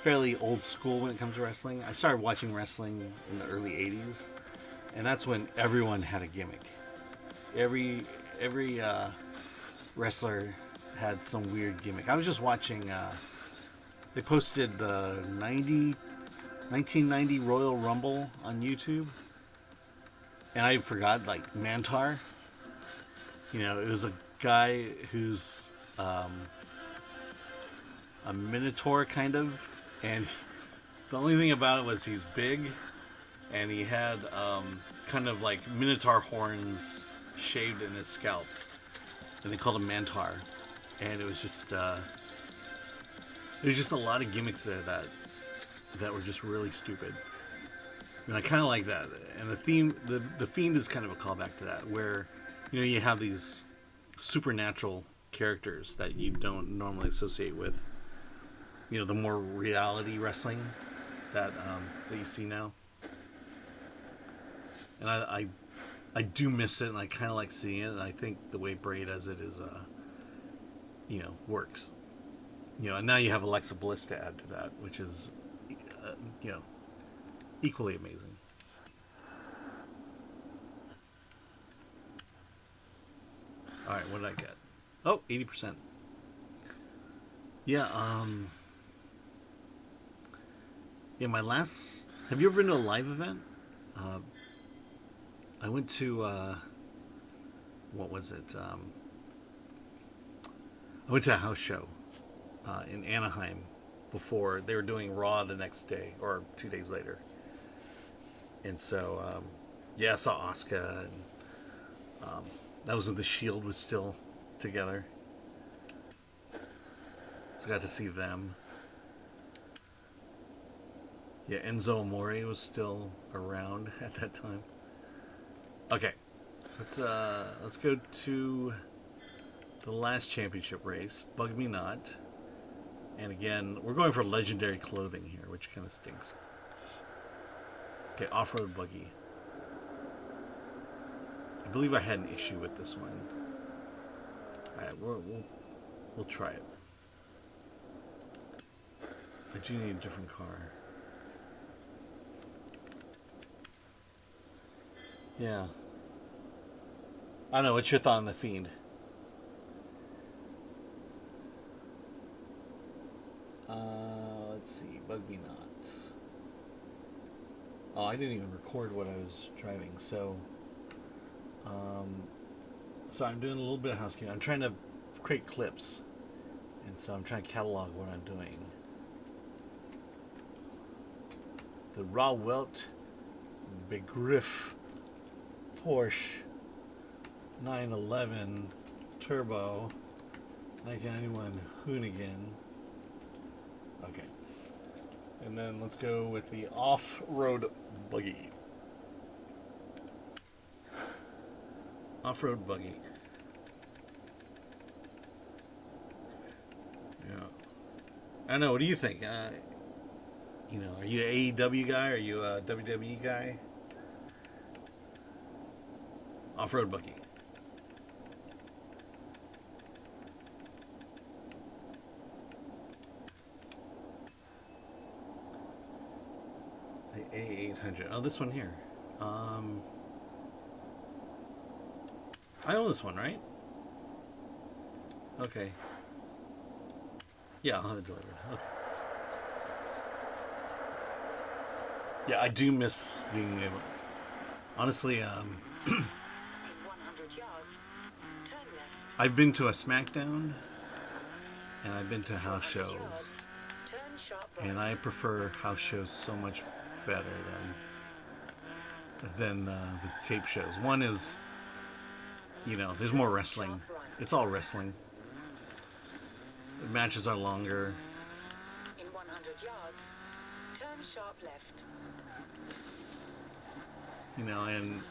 fairly old school when it comes to wrestling. I started watching wrestling in the early '80s, and that's when everyone had a gimmick. Every wrestler had some weird gimmick. I was just watching. They posted the 1990 Royal Rumble on YouTube, and I forgot, like, Mantar. You know, it was a guy who's a minotaur, kind of, and the only thing about it was he's big, and he had kind of like minotaur horns shaved in his scalp, and they called him Mantar, and it was just there's just a lot of gimmicks there that were just really stupid. And I kind of like that. And the theme, the Fiend is kind of a callback to that, where, you know, you have these supernatural characters that you don't normally associate with, you know, the more reality wrestling that you see now. And I do miss it, and I kind of like seeing it. And I think the way Bray does it is, you know, works. You know, and now you have Alexa Bliss to add to that, which is, you know, equally amazing. All right, what did I get? Oh, 80%. Yeah, yeah, my last... Have you ever been to a live event? I went to, what was it? I went to a house show in Anaheim before they were doing Raw the next day, or 2 days later. And so, yeah, I saw Asuka, and that was when the Shield was still together. So I got to see them. Yeah, Enzo Amore was still around at that time. Okay, let's go to the last championship race, Bug Me Not. And again, we're going for legendary clothing here, which kind of stinks. Okay, off-road buggy. I believe I had an issue with this one. All right, we'll try it. I do need a different car. Yeah. I don't know. What's your thought on the Fiend? Let's see. Bug Me Not. Oh, I didn't even record what I was driving, so I'm doing a little bit of housekeeping. I'm trying to create clips, and so I'm trying to catalog what I'm doing. The Raw Welt Begriff Porsche 911 Turbo 1991 Hoonigan. Okay. And then let's go with the off-road buggy. Off-road buggy. Yeah. I don't know. What do you think? You know, are you an AEW guy? Are you a WWE guy? Off-road buggy. The A800. Oh, this one here. I own this one, right? Okay. Yeah, I'll have it delivered. Okay. Yeah, I do miss being able... Honestly, In 100 yards, turn left. I've been to a SmackDown, and I've been to house 100 shows, yards, turn sharp right. and I prefer house shows so much better than the tape shows. One is, you know, there's more wrestling. It's all wrestling. The matches are longer. In 100 yards, turn sharp left. You know, and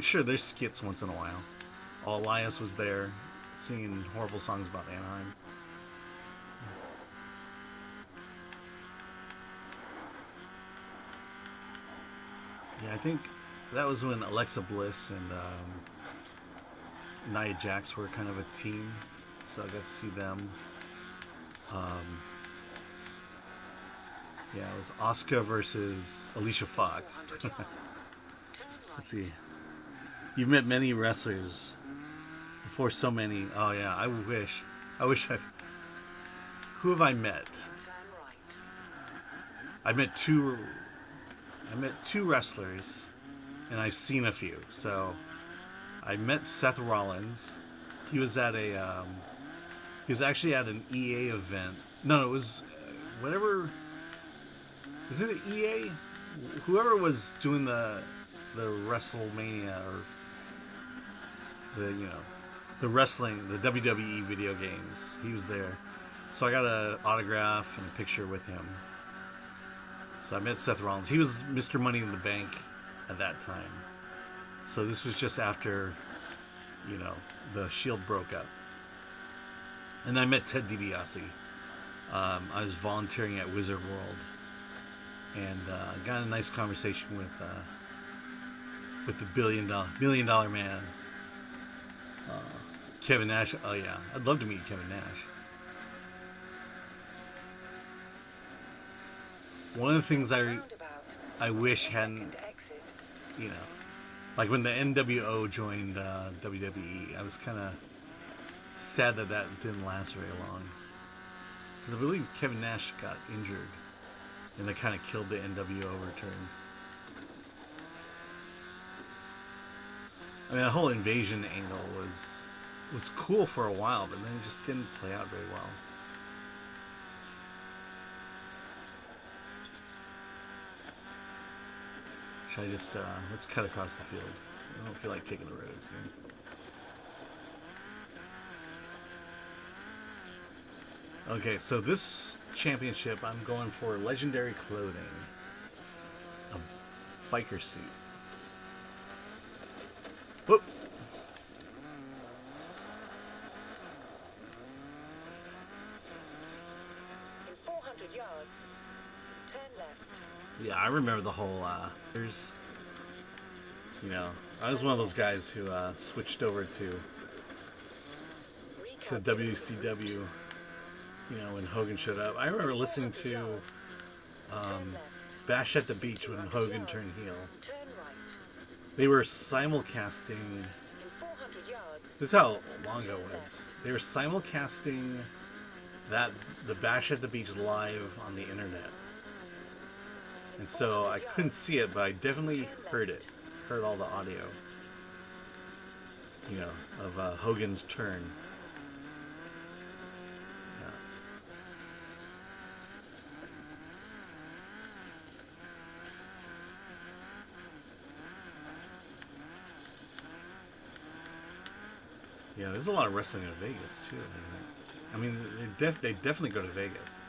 sure, there's skits once in a while. Elias was there singing horrible songs about Anaheim. Yeah, I think that was when Alexa Bliss and Nia Jax were kind of a team, so I got to see them. Yeah, it was Asuka versus Alicia Fox. 400 yards. Turn Let's right. see. You've met many wrestlers before, so many. Oh yeah, I wish. I wish I. Who have I met? Turn right. I met two. I met two wrestlers, and I've seen a few. So, I met Seth Rollins. He was at a. He was actually at an EA event. No, it was whatever. Is it an EA? Whoever was doing the WrestleMania or the wrestling, the WWE video games. He was there, so I got an autograph and a picture with him. So I met Seth Rollins. He was Mr. Money in the Bank at that time. So this was just after, the Shield broke up. And I met Ted DiBiase. I was volunteering at Wizard World, and got a nice conversation with the million dollar man, Kevin Nash. Oh yeah, I'd love to meet Kevin Nash. One of the things I wish hadn't, Second exit. like when the NWO joined WWE, I was kind of sad that didn't last very long, because I believe Kevin Nash got injured, and that kind of killed the NWO return. I mean, the whole invasion angle was cool for a while, but then it just didn't play out very well. Should I just let's cut across the field? I don't feel like taking the roads here. Okay, so this championship, I'm going for legendary clothing, a biker suit. Whoop. In 400 yards, turn left. Yeah, I remember the whole. There's, I was one of those guys who switched over to WCW. When Hogan showed up, I remember listening to Turn left. Bash at the Beach when Hogan turned heel. Turn right. They were simulcasting. In 400 yards, This is how long ago it was. They were simulcasting the Bash at the Beach live on the internet. And so I couldn't see it, but I definitely heard it. Heard all the audio. Of Hogan's turn. Yeah. Yeah, there's a lot of wrestling in Vegas too. I mean, they definitely go to Vegas.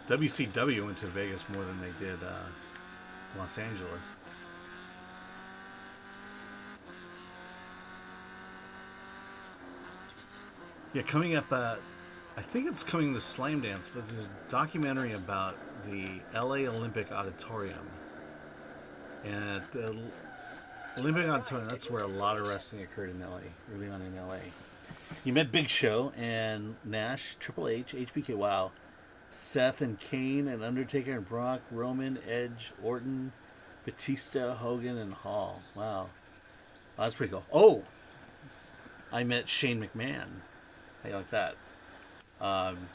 WCW went to Vegas more than they did Los Angeles. Yeah, coming up, I think it's coming to Slam Dance, but there's a documentary about the LA Olympic Auditorium. And at the Olympic Auditorium, that's where a lot of wrestling occurred in LA, early on in LA. You met Big Show and Nash, Triple H, HBK, wow. Seth and Kane and Undertaker and Brock, Roman, Edge, Orton, Batista, Hogan, and Hall. Wow. That's pretty cool. Oh! I met Shane McMahon. How you like that? I met.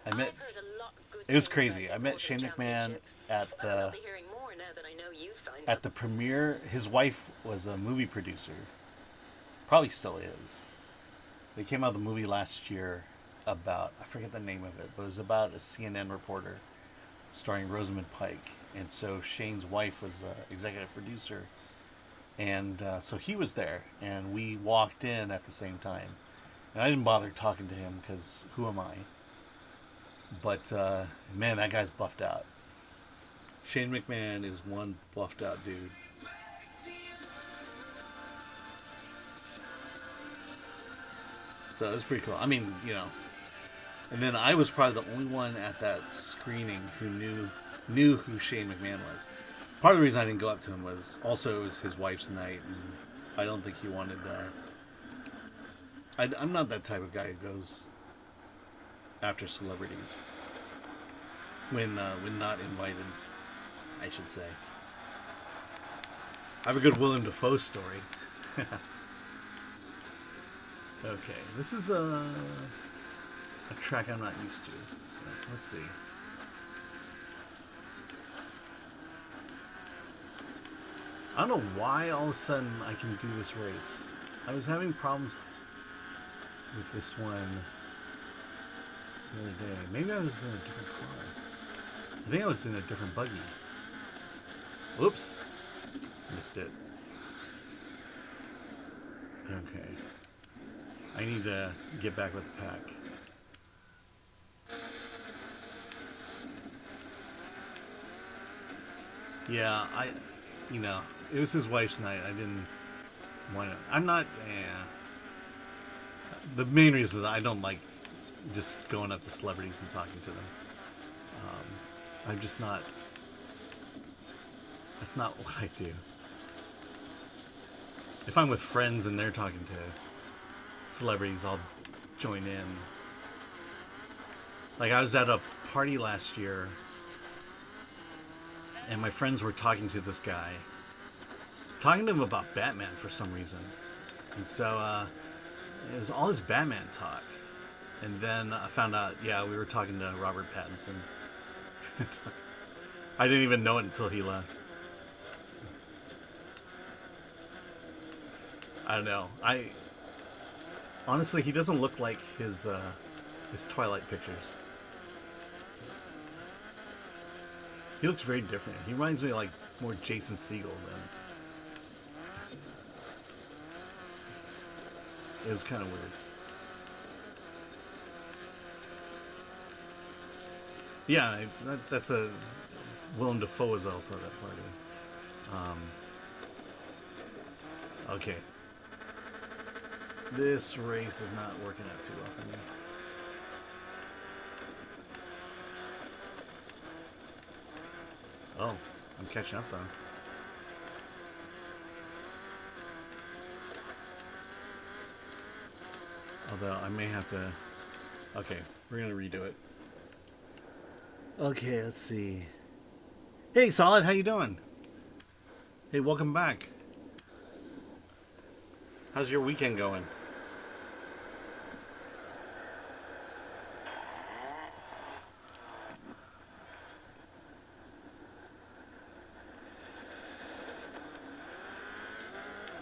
I've heard a lot of good It was things crazy. about I the met FORZA Shane McMahon Championship, at so I'll be hearing more now that I know you've signed up. the premiere. His wife was a movie producer. Probably still is. They came out with a movie last year about, I forget the name of it, but it was about a CNN reporter starring Rosamund Pike. And so Shane's wife was the executive producer. And so he was there, and we walked in at the same time. And I didn't bother talking to him because who am I? But man, that guy's buffed out. Shane McMahon is one buffed out dude. So it was pretty cool. I mean, you know, and then I was probably the only one at that screening who knew who Shane McMahon was. Part of the reason I didn't go up to him was also it was his wife's night, and I don't think he wanted. I'm not that type of guy who goes after celebrities when not invited, I should say. I have a good Willem Dafoe story. Okay, this is a track I'm not used to. So let's see. I don't know why all of a sudden I can do this race. I was having problems with this one the other day. Maybe I was in a different car. I think I was in a different buggy. Whoops. Missed it. Okay. I need to get back with the pack. Yeah, it was his wife's night. I didn't want to. I'm not. The main reason is that I don't like just going up to celebrities and talking to them. I'm just not. That's not what I do. If I'm with friends and they're talking to celebrities, I'll join in. Like I was at a party last year and my friends were talking to this guy, talking to him about Batman for some reason. And so it was all this Batman talk. And then I found out, yeah, we were talking to Robert Pattinson. I didn't even know it until he left. I don't know. Honestly, he doesn't look like his Twilight pictures. He looks very different. He reminds me of like more Jason Segel than. It was kind of weird. Yeah, that's a Willem Dafoe was also at that party. Okay. This race is not working out too well for me. Oh, I'm catching up though. Although I may have to. Okay, we're gonna redo it. Okay, let's see. Hey, Solid, how you doing? Hey, welcome back. How's your weekend going?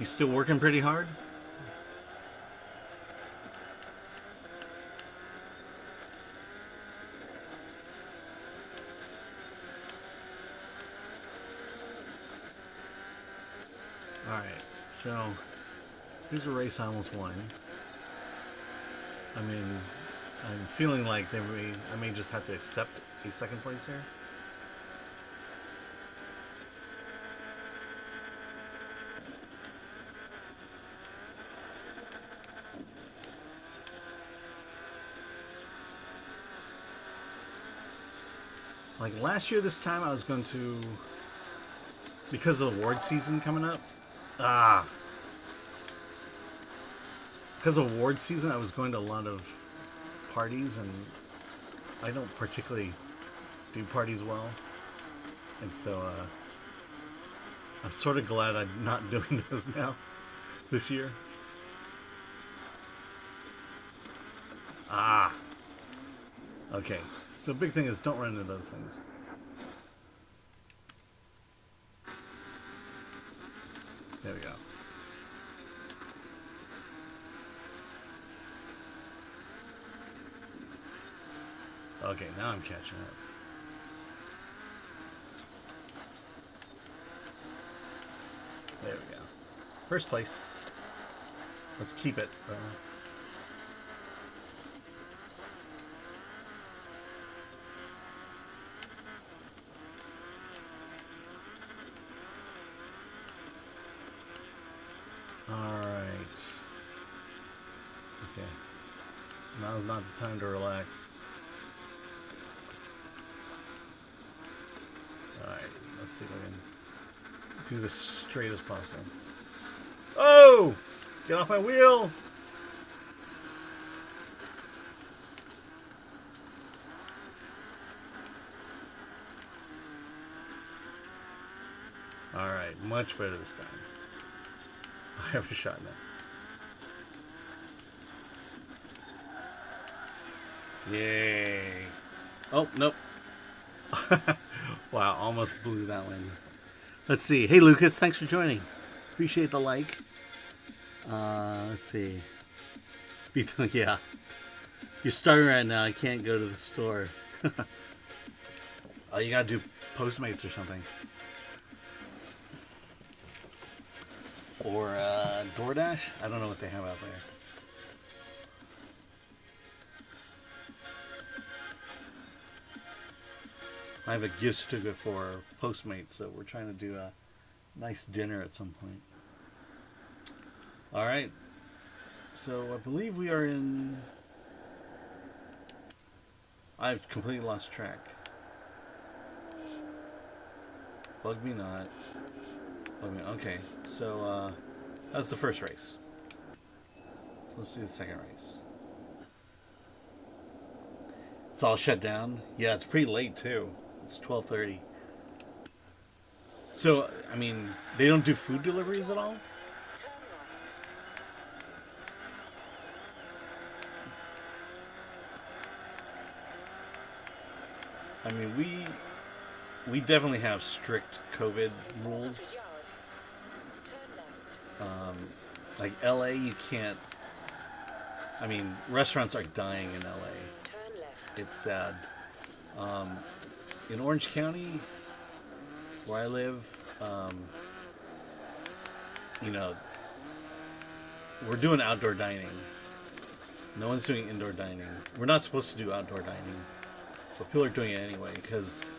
You still working pretty hard? Alright, so here's a race I almost won. I mean, I'm feeling like I may just have to accept a second place here. Like last year this time I was going to, because of the award season coming up, because of award season I was going to a lot of parties and I don't particularly do parties well. And so I'm sort of glad I'm not doing those now this year. Okay. So big thing is don't run into those things. There we go. Okay, now I'm catching up. There we go. First place. Let's keep it. Alright. Okay. Now's not the time to relax. Alright, let's see if I can do this straight as possible. Oh! Get off my wheel! Alright, much better this time. I have a shot now. Yay! Oh, nope. Wow, almost blew that one. Let's see. Hey, Lucas, thanks for joining. Appreciate the like. Let's see. Yeah. You're starting right now. I can't go to the store. Oh, you gotta do Postmates or something. Or DoorDash? I don't know what they have out there. I have a gift certificate for Postmates, so we're trying to do a nice dinner at some point. Alright. So I believe we are in... I've completely lost track. Bug me not. Bug me. Okay, so that's the first race. So let's do the second race. It's all shut down. Yeah, it's pretty late too. It's 12:30. So, I mean, they don't do food deliveries at all? Turn right. I mean, we definitely have strict COVID rules. 200 yards. Turn left. Like LA, you can't. I mean, restaurants are dying in LA. Turn left. It's sad. In Orange County, where I live, you know, we're doing outdoor dining. No one's doing indoor dining. We're not supposed to do outdoor dining, but people are doing it anyway because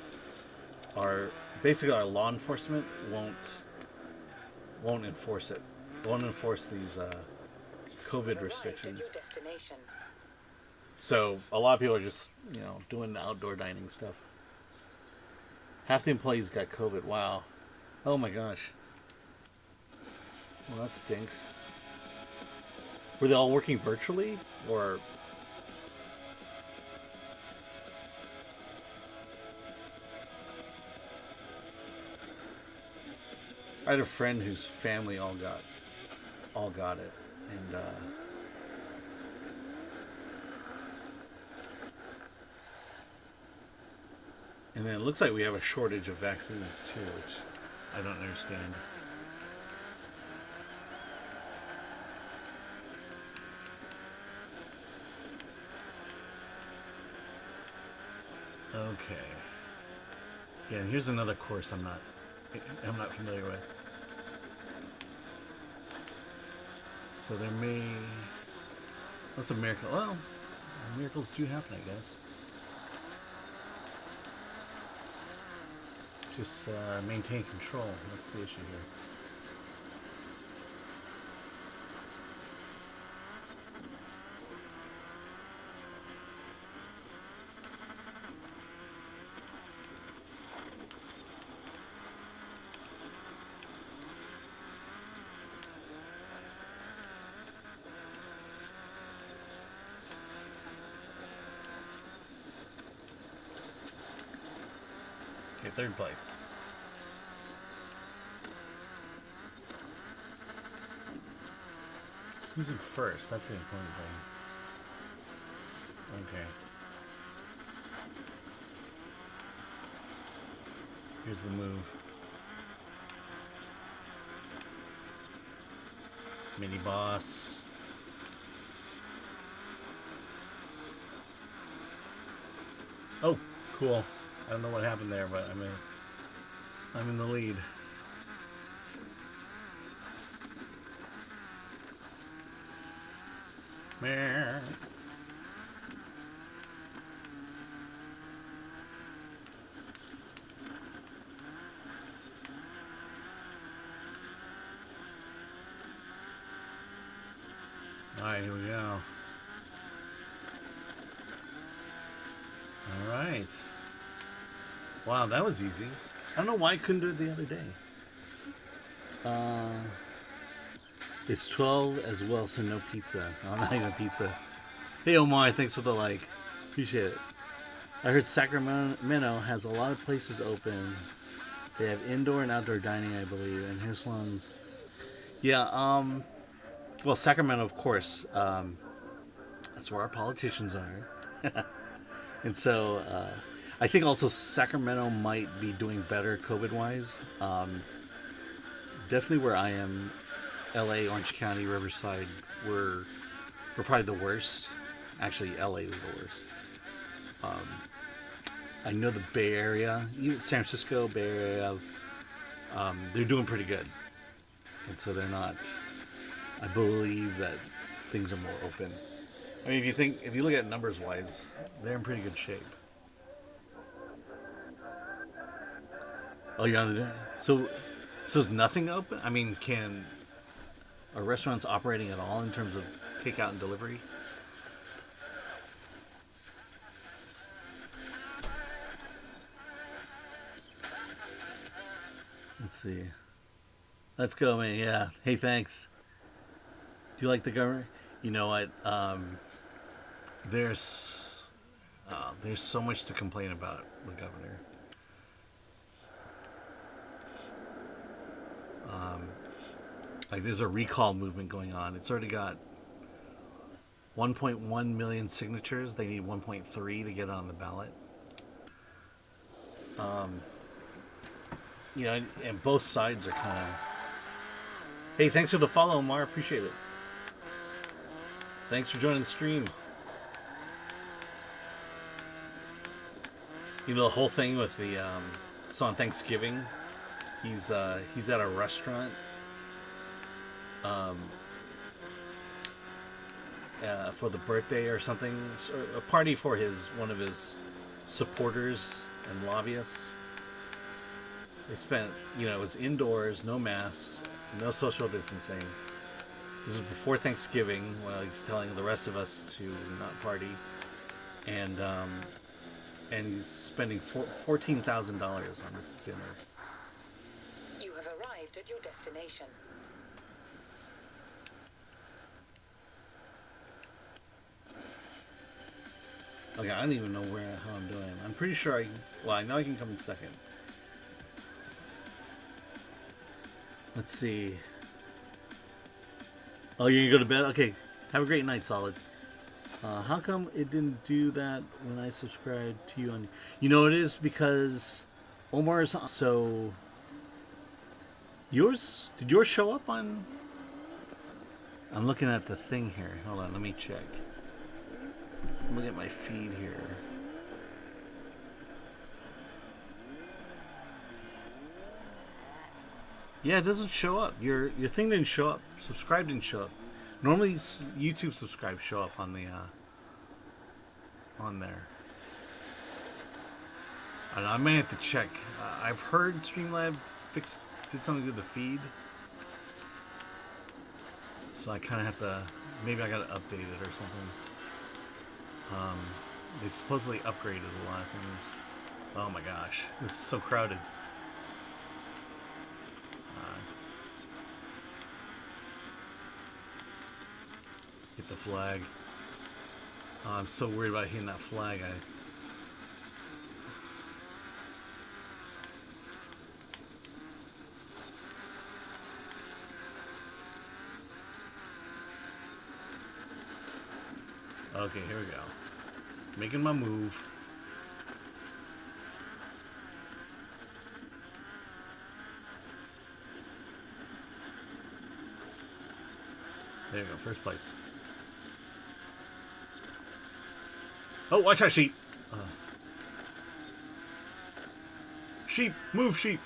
basically our law enforcement won't enforce it. Won't enforce these COVID restrictions. Arrived at your destination. So a lot of people are just, you know, doing the outdoor dining stuff. Half the employees got COVID. Wow. Oh my gosh. Well, that stinks. Were they all working virtually? Or... I had a friend whose family all got it. And, and then it looks like we have a shortage of vaccines too, which I don't understand. Okay. Yeah, here's another course I'm not familiar with. So there may... That's a miracle. Well, miracles do happen, I guess. Just maintain control. That's the issue here. Okay, third place. Who's in first? That's the important thing. Okay. Here's the move. Mini boss. Oh, cool. I don't know what happened there, but I'm in the lead. Meh. Alright, here we go. Alright. Wow, that was easy. I don't know why I couldn't do it the other day. It's 12 as well, so no pizza. Oh, not even pizza. Hey Omar, thanks for the like. Appreciate it. I heard Sacramento has a lot of places open. They have indoor and outdoor dining, I believe, and hair salons. Yeah, well, Sacramento, of course. That's where our politicians are. And so I think also Sacramento might be doing better COVID-wise. Definitely where I am, LA, Orange County, Riverside, we're probably the worst. Actually, LA is the worst. I know the Bay Area, even San Francisco, Bay Area, they're doing pretty good. And so they're not, I believe that things are more open. I mean, if you look at numbers wise, they're in pretty good shape. Oh, you're on the, so is nothing open? I mean, are restaurants operating at all in terms of takeout and delivery? Let's see. Let's go, man. Yeah. Hey, thanks. Do you like the government? You know what? There's so much to complain about the governor. Like there's a recall movement going on. It's already got 1.1 million signatures. They need 1.3 to get on the ballot. You know, and both sides are kind of. Hey, thanks for the follow, Mar. Appreciate it. Thanks for joining the stream. You know the whole thing with the so on Thanksgiving, he's at a restaurant. For the birthday or something, or a party for one of his supporters and lobbyists. They spent, it was indoors, no masks, no social distancing. This is before Thanksgiving, while he's telling the rest of us to not party, and he's spending $14,000 on this dinner. You have arrived at your destination. Okay, I don't even know how I'm doing. I'm pretty sure I know I can come in second. Let's see. Oh, you're gonna go to bed? Okay. Have a great night, Solid. How come it didn't do that when I subscribed to you on... You know it is because Omar's... So... Did yours show up on... I'm looking at the thing here. Hold on, let me check. Look at my feed here. Yeah, it doesn't show up. Your thing didn't show up. Subscribe didn't show up. Normally, YouTube subscribe show up on the on there. And I may have to check. I've heard Streamlab did something to the feed, so I kind of have to. Maybe I got to update it or something. They supposedly upgraded a lot of things. Oh my gosh, this is so crowded. Hit the flag. Oh, I'm so worried about hitting that flag. Okay, here we go. Making my move. There we go, first place. Oh, watch out, sheep! Sheep! Move, sheep!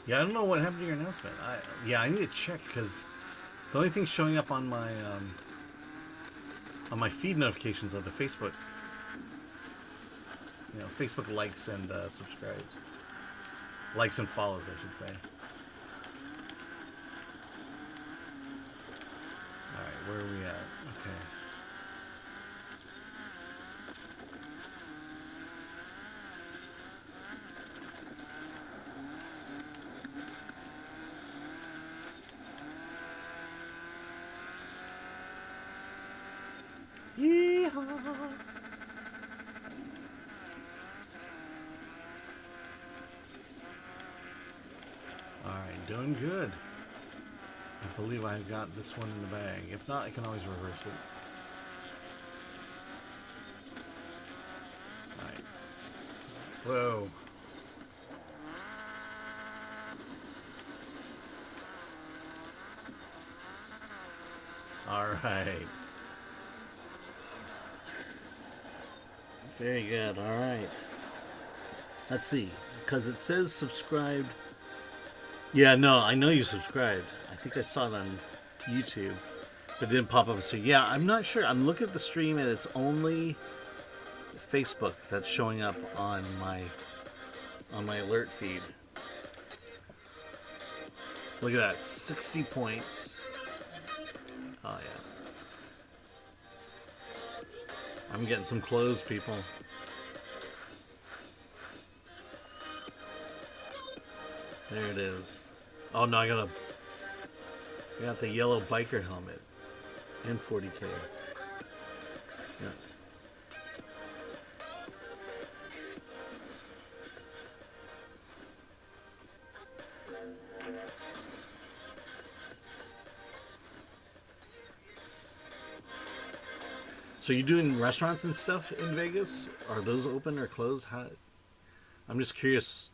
Yeah, I don't know what happened to your announcement. I need to check because the only thing showing up on my feed notifications are the Facebook, Facebook likes and subscribes. Likes and follows, I should say. Alright, where are we at? Okay. Yeehaw! Alright, doing good. I believe I got this one in the bag. If not, I can always reverse it. Alright. Whoa. Alright. Very good. Alright. Let's see. Because it says subscribed. Yeah, no, I know you subscribed. I think I saw it on YouTube. But it didn't pop up. So yeah, I'm not sure. I'm looking at the stream and it's only Facebook that's showing up on my alert feed. Look at that. 60 points. Oh yeah. I'm getting some clothes, people. There it is. Oh no, I got the yellow biker helmet and 40K. Yeah. So you doing restaurants and stuff in Vegas? Are those open or closed? How? I'm just curious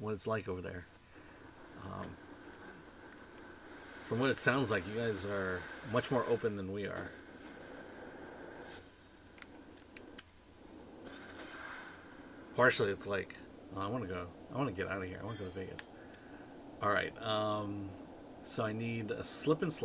what it's like over there. From what it sounds like, you guys are much more open than we are. Partially, it's like, oh, I want to get out of here. I want to go to Vegas. All right. So I need a slip and slide.